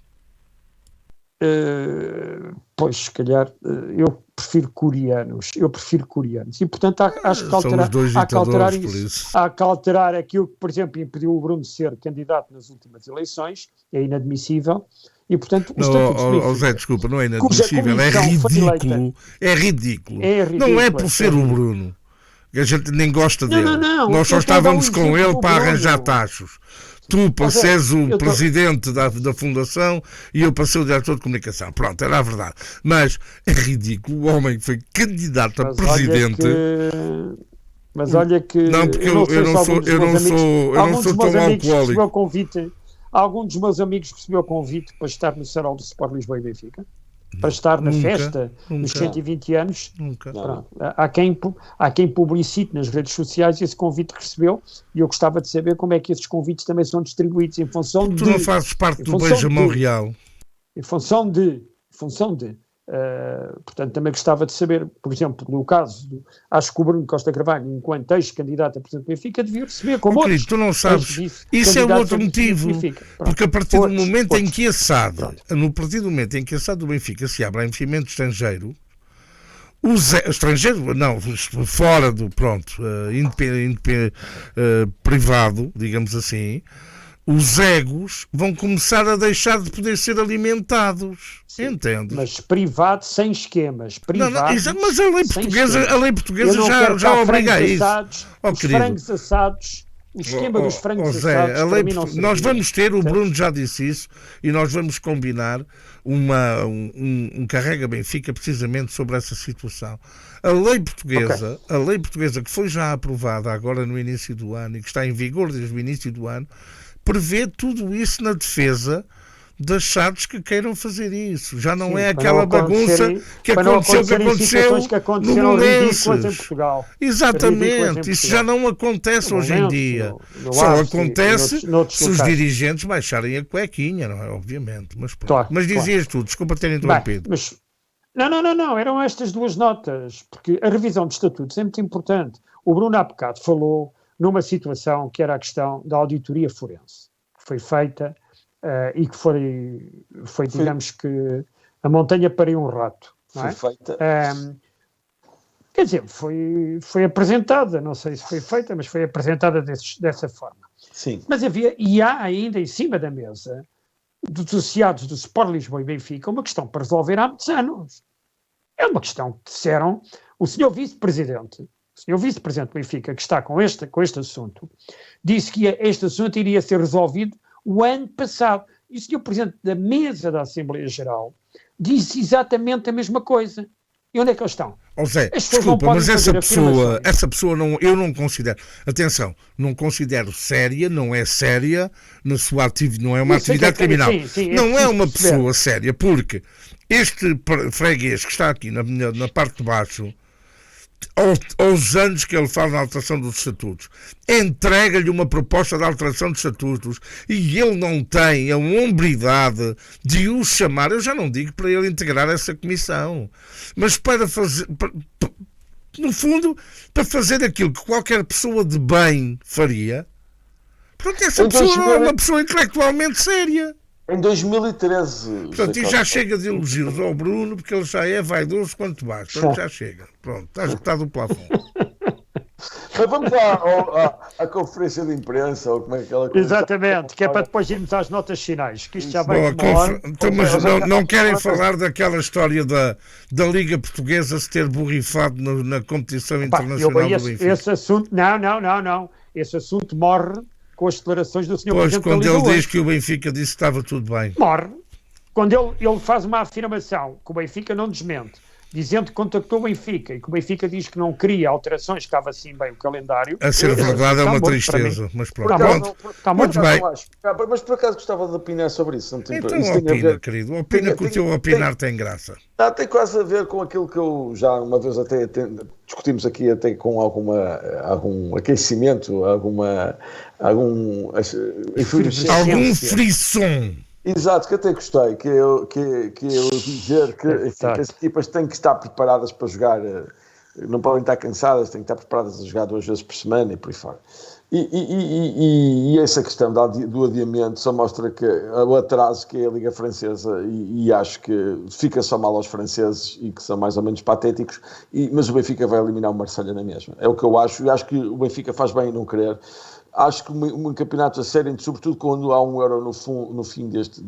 Pois, se calhar, eu prefiro coreanos. E, portanto, acho que há que alterar aquilo que, por exemplo, impediu o Bruno ser candidato nas últimas eleições. É inadmissível. E, portanto, Zé, desculpa, não é inadmissível, é ridículo. Não é por ser o Bruno. A gente nem gosta dele. Nós só estávamos com ele para arranjar tachos. Tu para seres o presidente da fundação e eu para ser o diretor de comunicação. Pronto, era a verdade. Mas é ridículo. O homem que foi candidato a presidente. Mas olha que. Não, porque eu não sou tão alcoólico. Algum dos meus amigos recebeu o convite para estar no Sarau do Sport Lisboa e Benfica? Para estar na festa dos 120 anos. Nunca. Há quem publicite nas redes sociais esse convite que recebeu e eu gostava de saber como é que esses convites também são distribuídos em função de... Tu não fazes parte do Benjamin Real. Em função de... portanto, também gostava de saber, por exemplo, no caso, acho que o Bruno Costa Carvalho, enquanto ex-candidato a presidente do Benfica, devia receber como outros. Querido, tu não sabes, isso é outro motivo, porque a partir do momento em que a SAD, do Benfica se abre a investimento estrangeiro, fora do, privado, digamos assim, os egos vão começar a deixar de poder ser alimentados. Entende? Mas privado sem esquemas. Mas a lei portuguesa já obriga a isso. Os frangos assados, o esquema dos frangos assados. Nós vamos ter, o Bruno já disse isso, e nós vamos combinar um Carrega Benfica precisamente sobre essa situação. A lei portuguesa que foi já aprovada agora no início do ano e que está em vigor desde o início do ano, prevê tudo isso na defesa das SADs que queiram fazer isso. Já não é aquela bagunça que aconteceu no Belenenses. Em Portugal. Exatamente. Isso já não acontece hoje em dia. Só acontece se os dirigentes baixarem a cuequinha, não é? Obviamente. Mas dizias tu, desculpa ter interrompido. Não. Eram estas duas notas, porque a revisão de estatutos é muito importante. O Bruno há bocado falou numa situação que era a questão da auditoria forense, que foi feita e que foi, digamos que, a montanha pariu um rato. Não é? Foi feita. Quer dizer, foi apresentada, não sei se foi feita, mas foi apresentada dessa forma. Sim. Mas há ainda em cima da mesa, dos associados do Sport Lisboa e Benfica, uma questão para resolver há muitos anos. É uma questão que disseram o senhor vice-presidente do Benfica, que está com este assunto, disse que este assunto iria ser resolvido o ano passado. E o senhor presidente da mesa da Assembleia Geral disse exatamente a mesma coisa. E onde é que eles estão? Zé, desculpa, mas essa pessoa não, eu não considero, atenção, não considero séria, não é séria na sua atividade, não é uma atividade criminal. Sim, não é uma pessoa séria, porque este freguês que está aqui na parte de baixo, aos anos que ele faz na alteração dos estatutos, entrega-lhe uma proposta de alteração dos estatutos e ele não tem a hombridade de o chamar. Eu já não digo para ele integrar essa comissão, mas para fazer, no fundo, para fazer aquilo que qualquer pessoa de bem faria. Pronto, essa pessoa não é uma pessoa intelectualmente séria. Em 2013. Portanto, e já chega de elogios ao Bruno, porque ele já é vaidoso quanto basta. Portanto, já chega. Pronto, está esgotado o plafond. Mas vamos lá à conferência de imprensa, ou como é que ela... Exatamente, que é para depois irmos às notas finais, que isto já vai mas não querem falar daquela história da Liga Portuguesa se ter borrifado na competição internacional do Benfica? Esse assunto, não. Esse assunto morre com as declarações do Sr. Presidente da Liga. Pois, quando ele diz que o Benfica disse que estava tudo bem. Morre. Quando ele faz uma afirmação que o Benfica não desmente, dizendo que contactou o Benfica e que o Benfica diz que não queria alterações, que estava assim bem o calendário. A ser verdade é uma tristeza, mas pronto. Está muito bem. Mas por acaso gostava de opinar sobre isso. Não tem então opina, querido. Opina que o teu opinar tem graça. Tem quase a ver com aquilo que eu já uma vez até discutimos aqui, até com algum aquecimento, algum frisson. Exato, que até gostei, que eu dizer que as equipas têm que estar preparadas para jogar, não podem estar cansadas, têm que estar preparadas a jogar 2 vezes por semana e por aí fora. E essa questão do adiamento só mostra que o atraso que é a Liga Francesa, e acho que fica só mal aos franceses e que são mais ou menos patéticos, mas o Benfica vai eliminar o Marselha na mesma. É o que eu acho, e acho que o Benfica faz bem em não querer. Acho que um campeonato a sério, sobretudo quando há um euro no fim deste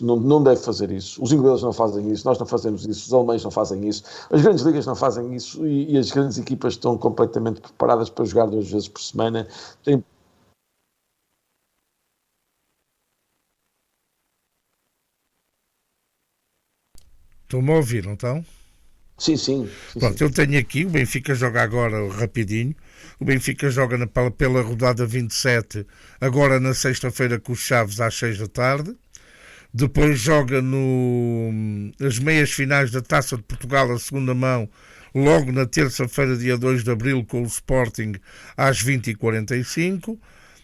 não deve fazer isso. Os ingleses não fazem isso, nós não fazemos isso, os alemães não fazem isso, as grandes ligas não fazem isso, e as grandes equipas estão completamente preparadas para jogar 2 vezes por semana. Estão-me a ouvir, não estão? Sim. Pronto, eu tenho aqui, o Benfica joga agora rapidinho. O Benfica joga pela rodada 27, agora na sexta-feira com os Chaves às 6 da tarde. Depois joga as meias finais da Taça de Portugal, a segunda mão, logo na terça-feira, dia 2 de abril, com o Sporting às 20h45.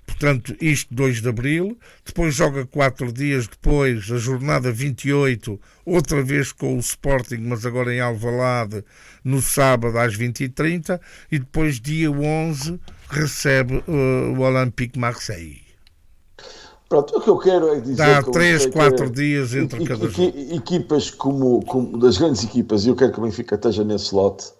Portanto, isto 2 de abril. Depois joga 4 dias depois, a jornada 28, outra vez com o Sporting, mas agora em Alvalade, no sábado às 20h30. E depois, dia 11, recebe o Olympique Marseille. Pronto, o que eu quero é dizer... Dá 3, 4 dias entre cada jogo. Equipas como das grandes equipas, e eu quero que o Benfica esteja nesse lote,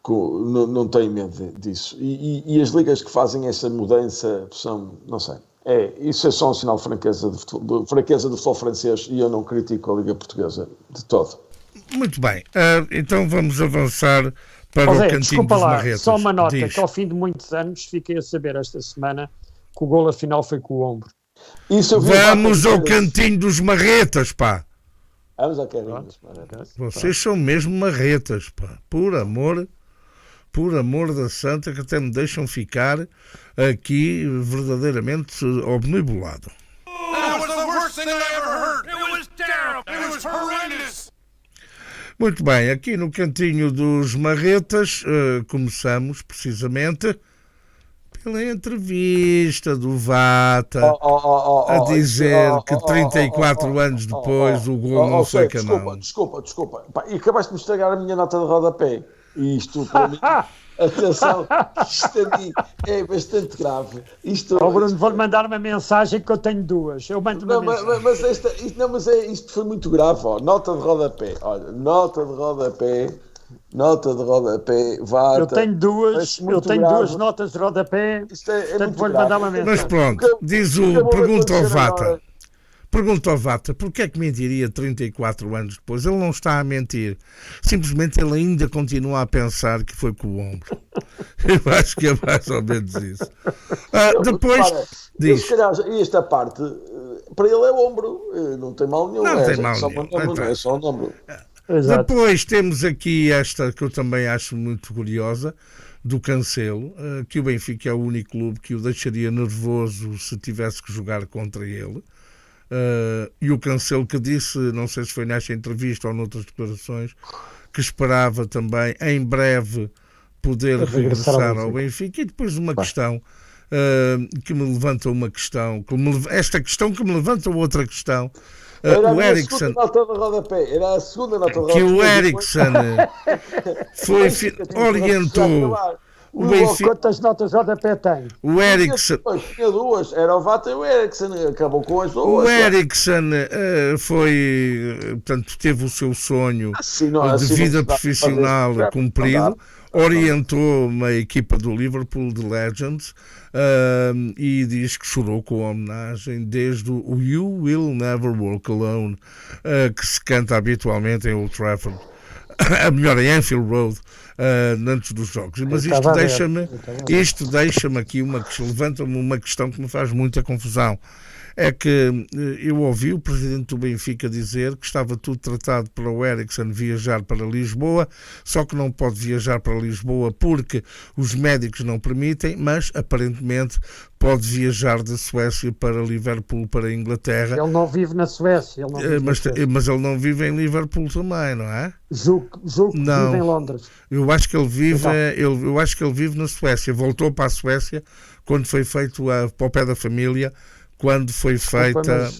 não tenho medo disso. E as ligas que fazem essa mudança são, não sei, isso é só um sinal de fraqueza do futebol francês, e eu não critico a Liga Portuguesa de todo. Muito bem, então vamos avançar para o cantinho dos marretas. Só uma nota, que ao fim de muitos anos fiquei a saber esta semana que o golo afinal foi com o ombro. Vamos ao cantinho dos marretas, pá. Vamos ao cantinho dos marretas. Vocês são mesmo marretas, pá. Por amor da santa, que até me deixam ficar aqui verdadeiramente obnubilado. Muito bem, aqui no cantinho dos marretas começamos precisamente pela entrevista do Vata a dizer que 34 anos depois o gol não foi canal. Desculpa. E acabaste de me estragar a minha nota de rodapé. E isto para mim... Atenção, isto é bastante grave. Bruno, vou-lhe mandar uma mensagem que eu tenho duas. Eu mando uma mensagem. Mas isto foi muito grave. Ó. Nota de rodapé. Olha, nota de rodapé. VAR. Eu tenho duas notas de rodapé. Portanto, vou-lhe mandar uma mensagem. Mas pronto, diz Pergunta ao Vata, porque é que mentiria 34 anos depois? Ele não está a mentir. Simplesmente ele ainda continua a pensar que foi com o ombro. Eu acho que é mais ou menos isso. Depois, diz... Se calhar, esta parte, para ele é o ombro. Não tem mal nenhum. Não tem mal nenhum. É só o ombro. Exato. Depois temos aqui esta que eu também acho muito curiosa, do Cancelo, que o Benfica é o único clube que o deixaria nervoso se tivesse que jogar contra ele. E o Cancelo que disse, não sei se foi nesta entrevista ou noutras declarações, que esperava também em breve poder regressar ao Benfica. E depois uma questão que me levanta uma questão, esta questão que me levanta outra questão. O Eriksen, era a segunda nota de rodapé. Que o Eriksen orientou o Benfica. Quantas notas de rodapé tem? O Eriksen tinha duas, era o Vata e o Eriksen, acabou com as duas. O Eriksen portanto, teve o seu sonho de vida profissional cumprido, orientou uma equipa do Liverpool de Legends e diz que chorou com a homenagem desde o You Will Never Walk Alone, que se canta habitualmente em Old Trafford, a melhor em Anfield Road, antes dos jogos. Mas isto deixa-me aqui levanta-me uma questão que me faz muita confusão. É que eu ouvi o presidente do Benfica dizer que estava tudo tratado para o Eriksen viajar para Lisboa, só que não pode viajar para Lisboa porque os médicos não permitem, mas aparentemente pode viajar da Suécia para Liverpool, para a Inglaterra. Ele não vive na Suécia. Mas ele não vive em Liverpool também, não é? Julgo que vive em Londres. Eu acho que ele vive na Suécia. Voltou para a Suécia quando foi feito para o pé da família, quando foi feita,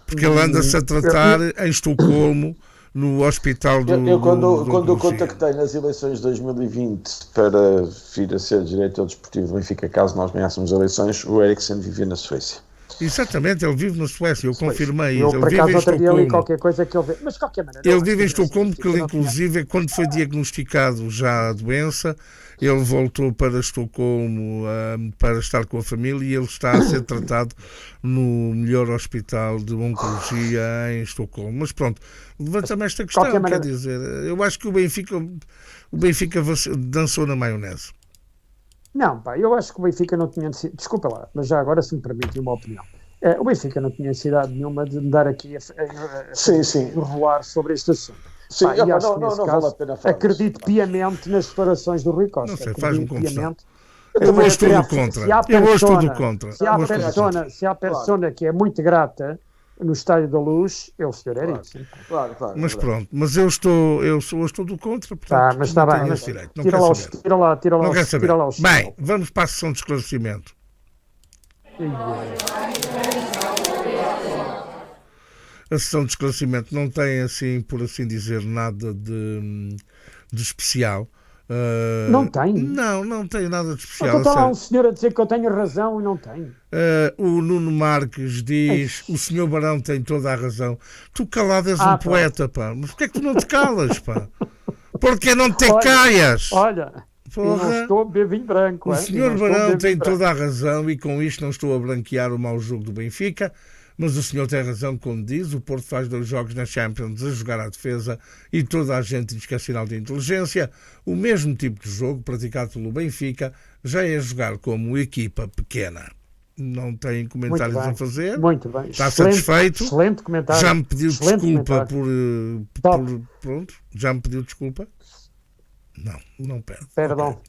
porque ele anda-se a tratar em Estocolmo, no hospital do... Eu quando o contactei nas eleições de 2020 para vir a ser diretor desportivo do Benfica, caso nós ganhássemos eleições, o Eriksen vivia na Suécia. Exatamente, ele vive na Suécia, eu confirmei isso. Ele vive em Estocolmo. Qualquer coisa que ele... Mas de qualquer maneira... Ele vive em Estocolmo porque ele, inclusive, quando foi diagnosticado já a doença, ele voltou para Estocolmo para estar com a família e ele está a ser tratado no melhor hospital de oncologia em Estocolmo. Mas pronto, levanta-me esta questão, quer dizer, eu acho que o Benfica dançou na maionese. Não, pá, eu acho que o Benfica não tinha necessidade, desculpa lá, mas já agora se me permite uma opinião. O Benfica não tinha necessidade nenhuma de me dar aqui a enrolar sobre este assunto. Sim, e acho que nesse caso, vale a pena falar. Acredito piamente nas declarações do Rui Costa. Não sei, faz-me confusão. Eu hoje estou do contra. Se há persona que é muito grata no Estádio da Luz, é o Sr. Eriksen. Claro. Mas pronto, mas eu estou do contra, portanto, mas está bem. Tira lá o chinelo. Bem, vamos para a sessão de esclarecimento. A sessão de esclarecimento não tem, assim, por assim dizer, nada de especial. Não tem? Não tem nada de especial. Então está lá um senhor a dizer que eu tenho razão e não tem. O Nuno Marques diz: o senhor Barão tem toda a razão. Tu calado és um poeta, pá. Mas porquê é que tu não te calas, pá? Porque não te caias? Olha, eu não estou a beber vinho branco. O senhor Barão tem toda a razão e com isto não estou a branquear o mau jogo do Benfica. Mas o senhor tem razão quando diz: o Porto faz 2 jogos na Champions a jogar à defesa e toda a gente diz que é sinal de inteligência. O mesmo tipo de jogo praticado pelo Benfica já é jogar como equipa pequena. Não tem comentários a fazer. Muito bem. Está satisfeito. Excelente comentário. Já me pediu desculpa pronto, já me pediu desculpa. Não pede. Perdão.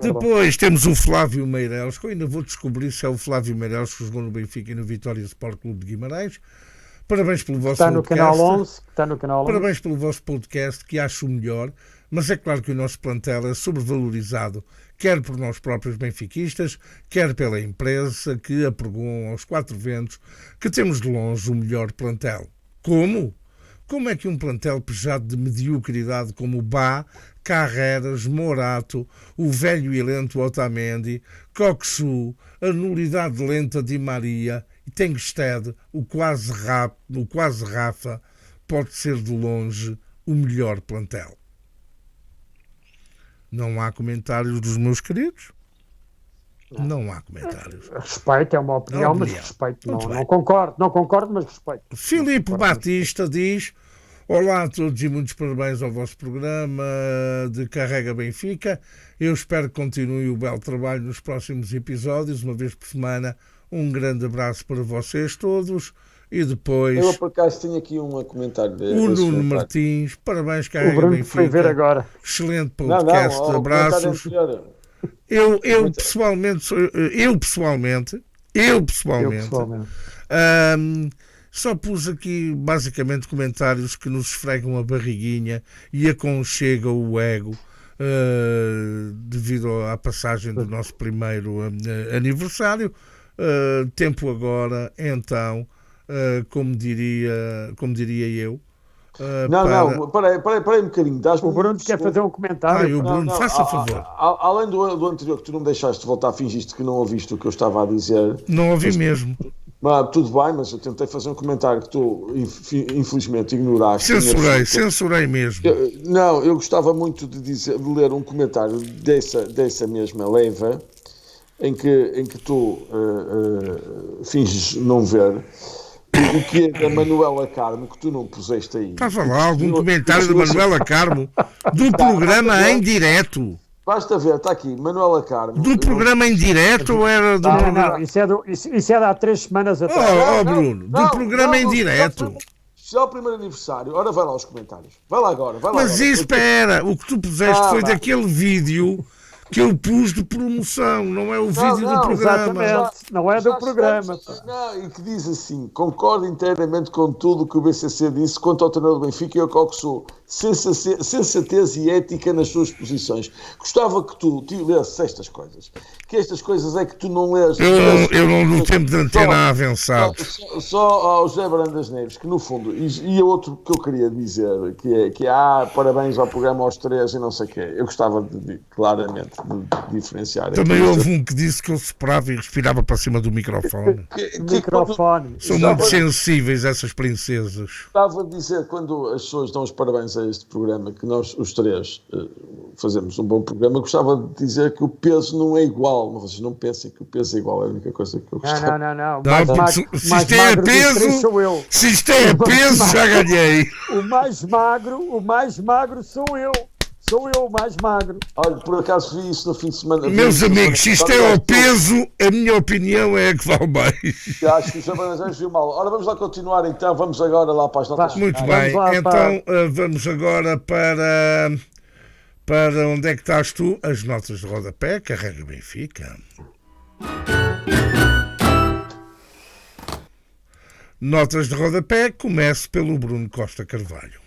Depois temos o Flávio Meireles, que eu ainda vou descobrir se é o Flávio Meireles que jogou no Benfica e no Vitória Sport Clube de Guimarães. Parabéns pelo vosso podcast. Está no canal 11. Parabéns pelo vosso podcast, que acho o melhor, mas é claro que o nosso plantel é sobrevalorizado, quer por nós próprios benfiquistas, quer pela empresa que apregoam aos 4 ventos que temos de longe o melhor plantel. Como como é que um plantel pejado de mediocridade como o Bá, Carreras, Morato, o velho e lento Otamendi, Coxu, a nulidade lenta de Maria e Tengsted, o quase Rafa, pode ser de longe o melhor plantel? Não há comentários dos meus queridos? Não há comentários. Respeito, é uma opinião, mas respeito. Não concordo, mas respeito. Filipe Batista diz: olá a todos e muitos parabéns ao vosso programa de Carrega Benfica. Eu espero que continue o belo trabalho nos próximos episódios, uma vez por semana. Um grande abraço para vocês todos. E depois... Eu, por acaso, tenho aqui um comentário. O Nuno Martins, parabéns, Carrega Benfica. O Bruno Benfica. foi ver agora. Excelente podcast, abraços. Eu pessoalmente, só pus aqui basicamente comentários que nos esfregam a barriguinha e aconchegam o ego devido à passagem do nosso primeiro aniversário. Tempo agora, então, como diria eu. Não, peraí um bocadinho. O Bruno quer fazer um comentário. O Bruno, faça favor. Além do anterior, que tu não me deixaste voltar, fingiste que não ouviste o que eu estava a dizer. Não ouvi mesmo. Tudo bem, mas eu tentei fazer um comentário que tu, infelizmente, ignoraste. Censurei mesmo. Eu gostava muito de ler um comentário dessa mesma leva, em que tu finges não ver. O que é da Manuela Carmo, que tu não puseste aí? Estava lá algum comentário da Manuela Carmo do programa em direto. Basta ver, está aqui, Manuela Carmo. Do programa em direto ou era do programa? Não, isso é de há 3 semanas atrás. Bruno, do programa em direto. Se é o primeiro aniversário, ora vai lá aos comentários. Vai lá agora. Mas espera, o que tu puseste foi daquele vídeo que eu pus de promoção, não é o vídeo do programa. Exatamente, não é do programa. E que diz assim: concordo inteiramente com tudo o que o BCC disse quanto ao treinador do Benfica e ao Coxu. Sensatez e ética nas suas posições. Gostava que tu lesses estas coisas. Que estas coisas é que tu não lês. Eu não no tempo de antena avançado. Só ao José Brandas Neves, que no fundo, e outro que eu queria dizer, que é parabéns ao programa aos 3 e não sei o quê. Eu gostava claramente de diferenciar. Também houve um que disse que eu soprava e respirava para cima do microfone. São muito sensíveis essas princesas. Estava a dizer, quando as pessoas dão os parabéns a este programa, que nós, os 3, fazemos um bom programa, gostava de dizer que o peso não é igual. Mas vocês não pensem que o peso é igual, é a única coisa que eu gostava. Não. Se isto é peso, já ganhei. O mais magro sou eu. Sou eu o mais magro. Olha, por acaso vi isso no fim de semana. Meus amigos, se isto é ao peso, a minha opinião é que vale mais. Acho que o Jabanazães viu mal. Ora, vamos lá continuar então. Vamos agora lá para as notas. Muito bem. Então, vamos agora para onde é que estás tu? As notas de rodapé. Carrega Benfica. Notas de rodapé. Começo pelo Bruno Costa Carvalho.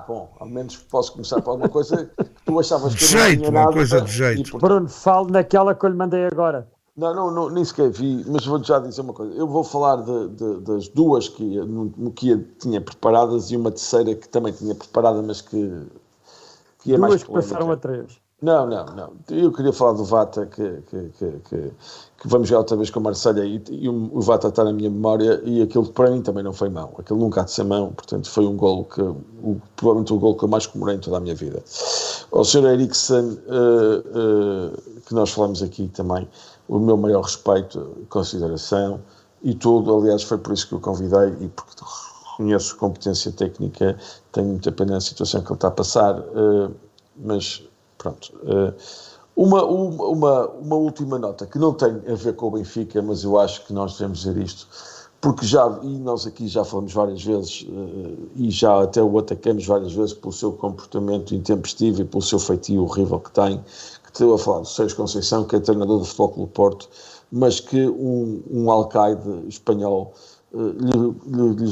Bom, ao menos posso começar por alguma coisa que tu achavas que eu não tinha nada. Uma coisa de jeito. Bruno, fale naquela que eu lhe mandei agora. Não, nem sequer vi, mas vou-te já dizer uma coisa. Eu vou falar das duas que tinha preparadas e uma terceira que também tinha preparada, mas que é mais polêmica. Duas que passaram a 3. Não. Eu queria falar do Vata, que vamos jogar outra vez com a Marselha e o Vata está na minha memória e aquilo para mim também não foi mão. Aquilo nunca há de ser mão, portanto foi um golo provavelmente o golo que eu mais comemorei em toda a minha vida. Ao Sr. Eriksen, que nós falamos aqui também, o meu maior respeito, consideração e tudo. Aliás, foi por isso que o convidei e porque reconheço competência técnica, tenho muita pena na situação que ele está a passar, mas pronto. Uma última nota que não tem a ver com o Benfica, mas eu acho que nós devemos dizer isto, porque nós aqui já falamos várias vezes e já até o atacamos várias vezes pelo seu comportamento intempestivo e pelo seu feitio horrível que tem, que estou a falar do Sérgio Conceição, que é treinador do Futebol Clube do Porto, mas que um alcaide espanhol lhe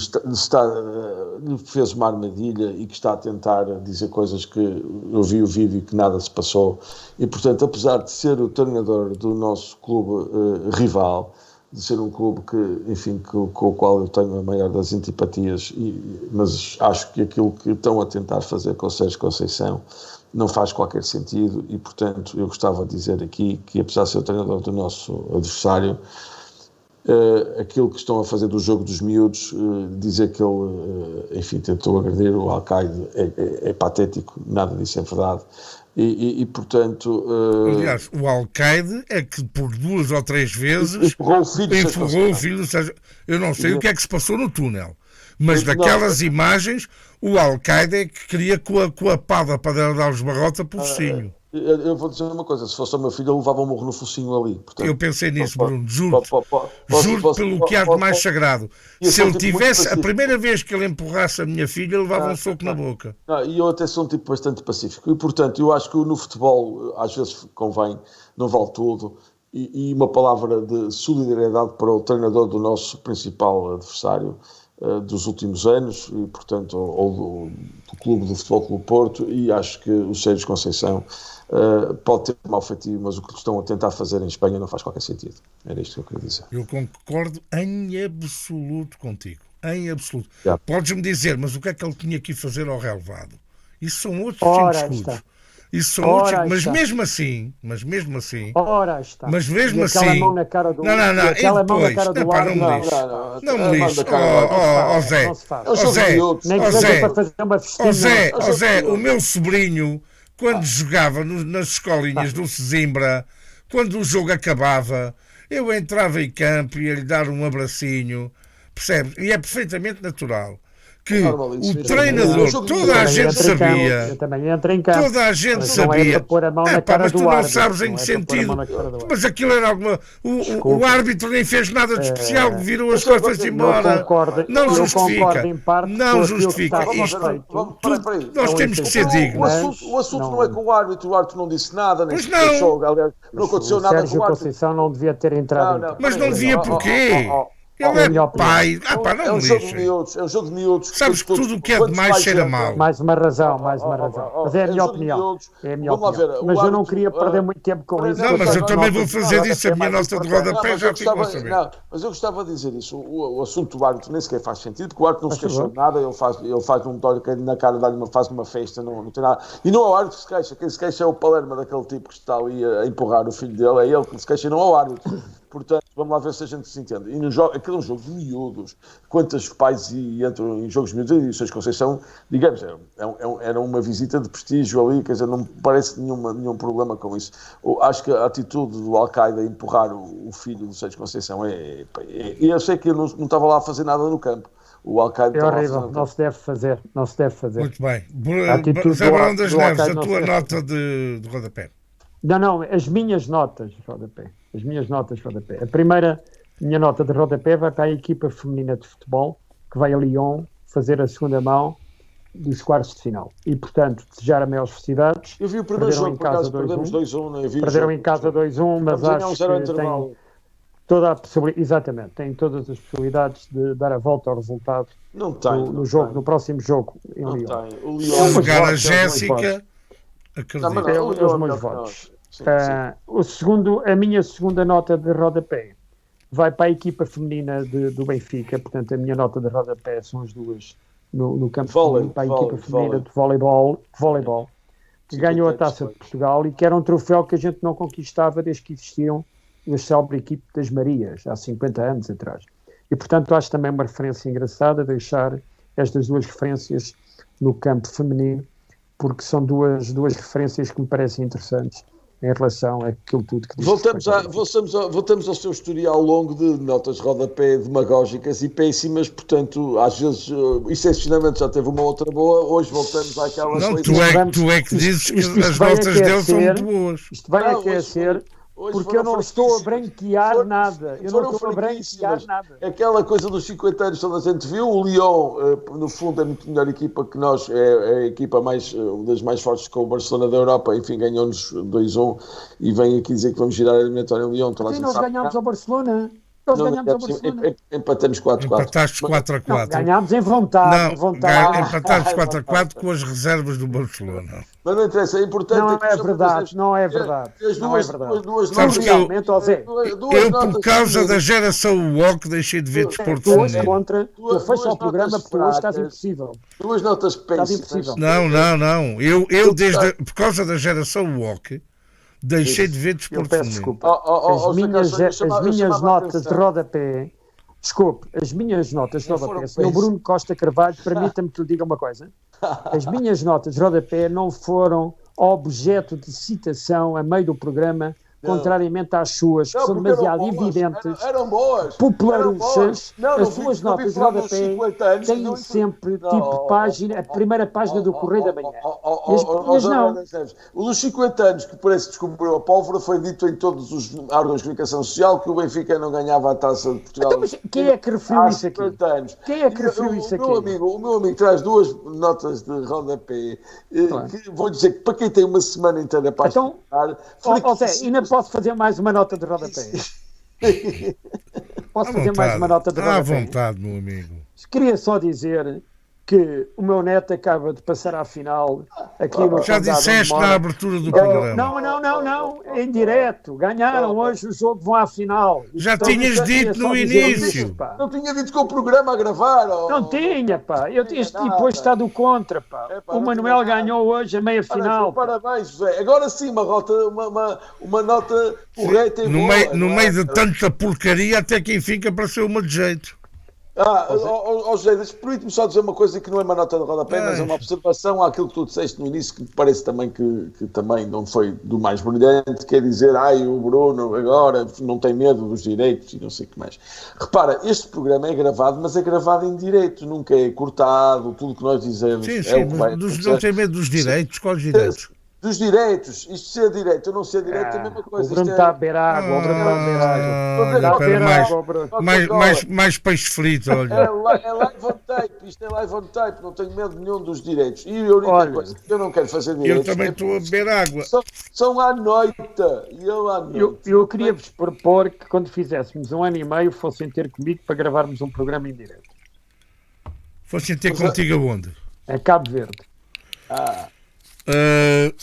fez uma armadilha e que está a tentar dizer coisas que eu vi o vídeo e que nada se passou e portanto, apesar de ser o treinador do nosso clube rival, de ser um clube que, enfim, com o qual eu tenho a maior das antipatias, mas acho que aquilo que estão a tentar fazer com o Sérgio Conceição não faz qualquer sentido e, portanto, eu gostava de dizer aqui que, apesar de ser o treinador do nosso adversário, aquilo que estão a fazer do jogo dos miúdos, dizer que ele, enfim, tentou agredir o Al-Qaeda é patético, nada disso é verdade. E portanto... Aliás, o Al-Qaeda é que por 2 ou 3 vezes empurrou o filho do Sérgio. Eu não sei o que é que se passou no túnel, mas daquelas imagens, o Al-Qaeda é que queria com a pá da padeira dar os barrotes a por focinho. Eu vou dizer uma coisa, se fosse o meu filho, eu levava um morro no focinho ali. Portanto, eu pensei nisso, Bruno, juro pelo que há de mais sagrado. Se ele tivesse, a primeira vez que ele empurrasse a minha filha, ele levava um soco na boca. E eu até sou um tipo bastante pacífico. E, portanto, eu acho que no futebol, às vezes convém, não vale tudo. E uma palavra de solidariedade para o treinador do nosso principal adversário dos últimos anos, e, portanto, ou do Clube do Futebol Clube Porto, e acho que o Sérgio Conceição pode ter mau feitio, mas o que estão a tentar fazer em Espanha não faz qualquer sentido. Era isto que eu queria dizer. Eu concordo em absoluto contigo. Em absoluto. Yeah. Podes-me dizer, mas o que é que ele tinha que fazer ao relevado? Isso são outros 5 escudos. Isso são outros, mas mesmo assim, mas mesmo assim, mão na cara do, não, e depois, mão na cara do não me lixe, Zé, o meu sobrinho, quando jogava nas escolinhas do Sesimbra, quando o jogo acabava, eu entrava em campo e ia lhe dar um abracinho, percebes? E é perfeitamente natural que o treinador, toda a gente sabia, eu também entrei em campo, toda a gente sabia, mas tu não sabes em que sentido, mas aquilo era alguma, o árbitro nem fez nada de especial, virou as costas embora, não justifica isto, nós temos que ser dignos. O assunto não é com o árbitro não disse nada, nem se achou, aliás, não aconteceu nada com o Sérgio Conceição não devia ter entrado. Mas não devia porquê? Ele é pai. É um jogo de miúdos. Sabes que tudo o que é demais cheira mal. Mais uma razão. Mas é a minha opinião. Mas eu não queria perder muito tempo com isso. Não, mas eu também vou fazer isso. A minha nota de rodapé já ficou a saber. Mas eu gostava de dizer isso. O assunto do árbitro nem sequer faz sentido, porque o árbitro não se queixou de nada. Ele faz um toque na cara, faz uma festa, não tem nada. E não é o árbitro que se queixa. Quem se queixa é o Palermo, daquele tipo que está ali a empurrar o filho dele. É ele que se queixa, não é o árbitro. Portanto, vamos lá ver se a gente se entende. E aquele é um jogo de miúdos. Quantos pais entram em jogos de miúdos? E o Sérgio Conceição, digamos, era uma visita de prestígio ali, quer dizer, não me parece nenhum problema com isso. Acho que a atitude do Al-Qaeda empurrar o filho do Sérgio Conceição e eu sei que ele não estava lá a fazer nada no campo. O Al-Qaeda é horrível, não se deve fazer. Muito bem. Zé Barão das Neves, a tua nota de rodapé. Não, as minhas notas de rodapé. A primeira minha nota de rodapé vai para a equipa feminina de futebol, que vai a Lyon fazer a segunda mão dos quartos de final. E, portanto, desejar a maiores felicidades. Eu vi o primeiro jogo, por acaso, perdemos 2-1. Perderam em casa 2-1, mas acho que tem toda a possibilidade, exatamente, tem todas as possibilidades de dar a volta ao resultado no próximo jogo em Lyon. O Lyon jogar a Jéssica... Os meus votos. A minha segunda nota de rodapé vai para a equipa feminina do Benfica, portanto a minha nota de rodapé são as duas no campo feminino, para a equipa feminina de voleibol, que ganhou a Taça de Portugal e que era um troféu que a gente não conquistava desde que existiam a célebre equipe das Marias, há 50 anos atrás. E portanto acho também uma referência engraçada deixar estas duas referências no campo feminino, porque são duas referências que me parecem interessantes em relação àquilo tudo que diz. Voltamos ao seu historial longo de notas de rodapé demagógicas e péssimas, portanto, às vezes, excepcionalmente já teve uma outra boa, hoje voltamos àquela... Não, tu é que dizes que as notas dele são muito boas. Isto vai aquecer... Porque eu não estou a branquear nada. Aquela coisa dos 50 anos toda a gente viu. O Lyon, no fundo, é muito melhor equipa que nós. É a equipa uma das mais fortes com o Barcelona da Europa. Enfim, ganhou-nos 2-1 e vem aqui dizer que vamos girar a eliminatória em Lyon. Nós ganhámos ao Barcelona. Nós ganhámos ao Barcelona. Empatamos 4-4. Empataste 4-4. Ganhámos em vontade. Não, empataste 4-4 com as reservas do Barcelona. Mas não interessa, é importante. Não é verdade. Não é verdade. Sabes que eu, por causa duas da geração Walk, deixei de ver desporto Duas feminino. contra. Eu fecho ao programa porque hoje estás impossível. Duas notas péssimas. Não. Eu por causa da geração Walk, deixei de ver desporto feminino. Desculpa. As minhas notas de rodapé. Desculpe, as minhas notas de rodapé. Sr. Bruno Costa Carvalho, permita-me que lhe diga uma coisa. As minhas notas de rodapé não foram objeto de citação a meio do programa, contrariamente às suas, que são demasiado evidentes, eram boas, popularuchas. As suas notas de rodapé têm sempre tipo página, a primeira página do Correio da Manhã. Mas não. O dos 50 anos que parece que descobriu a pólvora foi dito em todos os órgãos de comunicação social que o Benfica não ganhava a Taça de Portugal. Então, mas quem é que referiu isso aqui? Quem é que referiu isso aqui? O meu amigo traz duas notas de rodapé que vou dizer que para quem tem uma semana inteira para estudar... Ainda posso fazer mais uma nota de rodapé? Posso fazer mais uma nota de rodapé? À vontade, meu amigo. Queria só dizer que o meu neto acaba de passar à final aqui no Já disseste na abertura do programa. Não, em direto. Ganharam hoje o jogo, vão à final. Já tinhas dito no início. Não tinha dito com o programa a gravar. Não tinha, pá. E depois está do contra, pá. O Manuel ganhou hoje a meia final. Parabéns, José. Agora sim, uma nota correta e boa. No meio de tanta porcaria, até que enfim que apareceu uma de jeito. José, permite-me só dizer uma coisa que não é uma nota de rodapé, mas é uma observação àquilo que tu disseste no início, que me parece também que também não foi do mais brilhante, quer dizer, o Bruno agora não tem medo dos direitos e não sei o que mais. Repara, este programa é gravado, mas é gravado em direito, nunca é cortado, tudo o que nós dizemos sim, não tem medo dos direitos, quais direitos? Dos direitos, isto ser direito ou não ser direito é a mesma coisa. O Bruno está a beber água, mais peixe frito, olha. É live on tape, isto é live on tape, não tenho medo nenhum dos direitos. E a única coisa que eu não quero fazer direitos... Eu também estou a beber água. São à noite, Eu queria-vos propor que quando fizéssemos 1 ano e meio fossem ter comigo para gravarmos um programa em direto. Fossem ter contigo aonde? É Cabo Verde.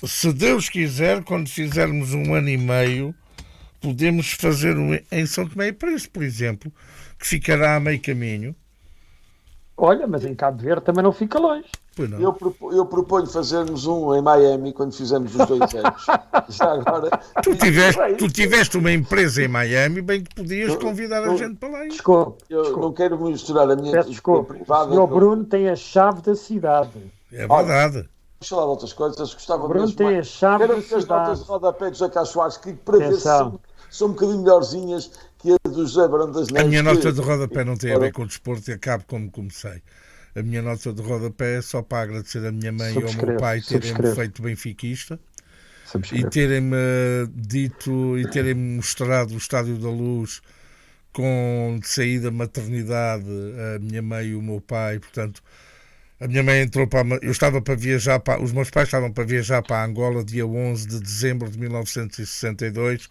Se Deus quiser, quando fizermos 1 ano e meio, podemos fazer em São Tomé e Príncipe, por exemplo, que ficará a meio caminho. Olha, mas em Cabo Verde também não fica longe. Eu proponho fazermos um em Miami quando fizermos os 2 anos. Já agora... Tu tiveste uma empresa em Miami, bem que podias convidar a gente para lá. Desculpe. Não quero misturar a minha vida privada. O Bruno tem a chave da cidade. É verdade. Vamos falar de outras coisas. Gostava Bruno tem a chave da cidade. As notas de rodapé de José Cachoares, que para ver se são um bocadinho melhorzinhas que a do José Brandas Neves. A minha nota de rodapé não tem a ver com o desporto e acabo como comecei. A minha nota de rodapé é só para agradecer a minha mãe e ao meu pai terem-me feito benfiquista e terem-me dito e terem-me mostrado o Estádio da Luz com de saída maternidade a minha mãe e o meu pai. Portanto, a minha mãe entrou eu estava para viajar os meus pais estavam para viajar para Angola dia 11 de dezembro de 1962,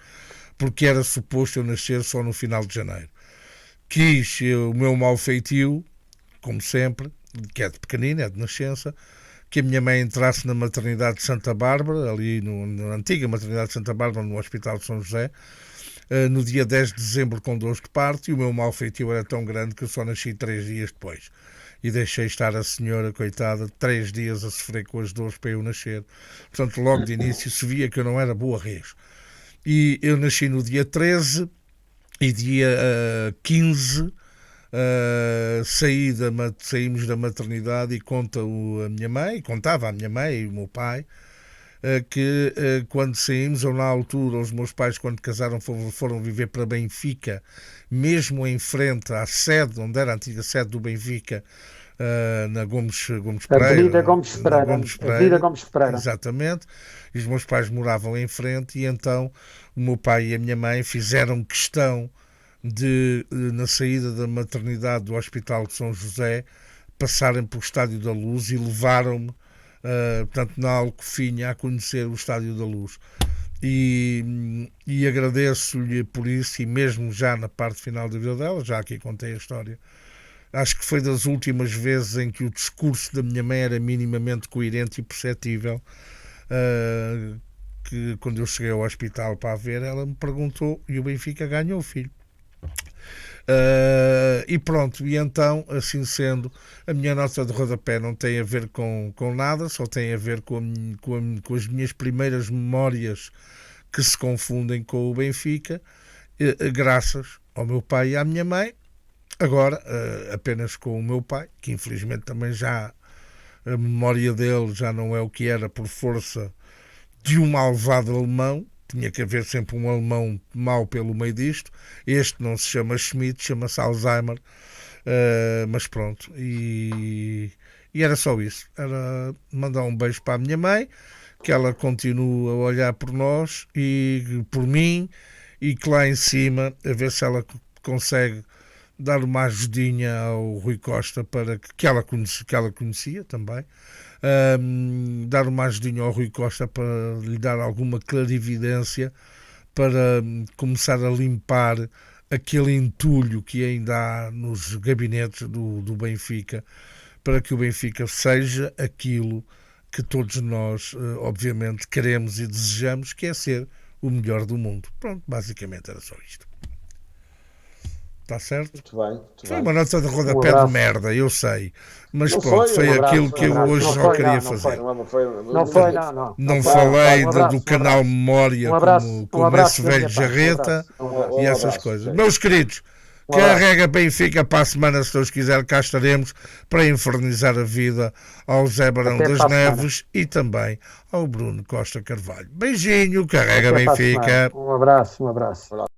porque era suposto eu nascer só no final de janeiro. Quis o meu mau feitio, como sempre, que é de pequenino, é de nascença, que a minha mãe entrasse na maternidade de Santa Bárbara, ali na antiga maternidade de Santa Bárbara, no Hospital de São José, no dia 10 de dezembro com dores de parto, e o meu mau feitio era tão grande que eu só nasci 3 dias depois. E deixei estar a senhora, coitada, 3 dias a sofrer com as dores para eu nascer. Portanto, logo de início se via que eu não era boa res. E eu nasci no dia 13 e dia 15 saímos da maternidade e contava a minha mãe e o meu pai que quando saímos, ou na altura, os meus pais quando casaram foram viver para Benfica, mesmo em frente à sede, onde era a antiga sede do Benfica, na Gomes Pereira. Avenida Gomes Pereira. Exatamente. E os meus pais moravam em frente e então o meu pai e a minha mãe fizeram questão de, na saída da maternidade do Hospital de São José, passarem pelo Estádio da Luz e levaram-me, portanto, na Alcofinha, a conhecer o Estádio da Luz. e agradeço-lhe por isso, e mesmo já na parte final da vida dela, já aqui contei a história, acho que foi das últimas vezes em que o discurso da minha mãe era minimamente coerente e perceptível, que quando eu cheguei ao hospital para a ver, ela me perguntou, e o Benfica ganhou, filho. E pronto, e então, assim sendo, a minha nota de rodapé não tem a ver com nada, só tem a ver com as minhas primeiras memórias que se confundem com o Benfica, graças ao meu pai e à minha mãe. Agora, apenas com o meu pai, que infelizmente também já a memória dele já não é o que era por força de um malvado alemão. Tinha que haver sempre um alemão mau pelo meio disto. Este não se chama Schmidt, chama-se Alzheimer. Mas pronto. E era só isso. Era mandar um beijo para a minha mãe, que ela continua a olhar por nós e por mim, e que lá em cima, a ver se ela consegue dar uma ajudinha ao Rui Costa, para que ela conhecia também, dar uma ajudinha ao Rui Costa para lhe dar alguma clarividência, para começar a limpar aquele entulho que ainda há nos gabinetes do Benfica, para que o Benfica seja aquilo que todos nós, obviamente, queremos e desejamos, que é ser o melhor do mundo. Pronto, basicamente era só isto. Está certo? Muito bem. Foi uma nota de rodapé de merda, eu sei. Mas Não pronto, foi aquilo que eu hoje Não só foi, queria não fazer. Não falei Um abraço, do canal Memória como esse velho jarreta e essas coisas. Meus queridos, carrega Benfica para a semana, se Deus quiser, cá estaremos para infernizar a vida ao Zé Barão das Neves e também ao Bruno Costa Carvalho. Beijinho, carrega Benfica. Um abraço.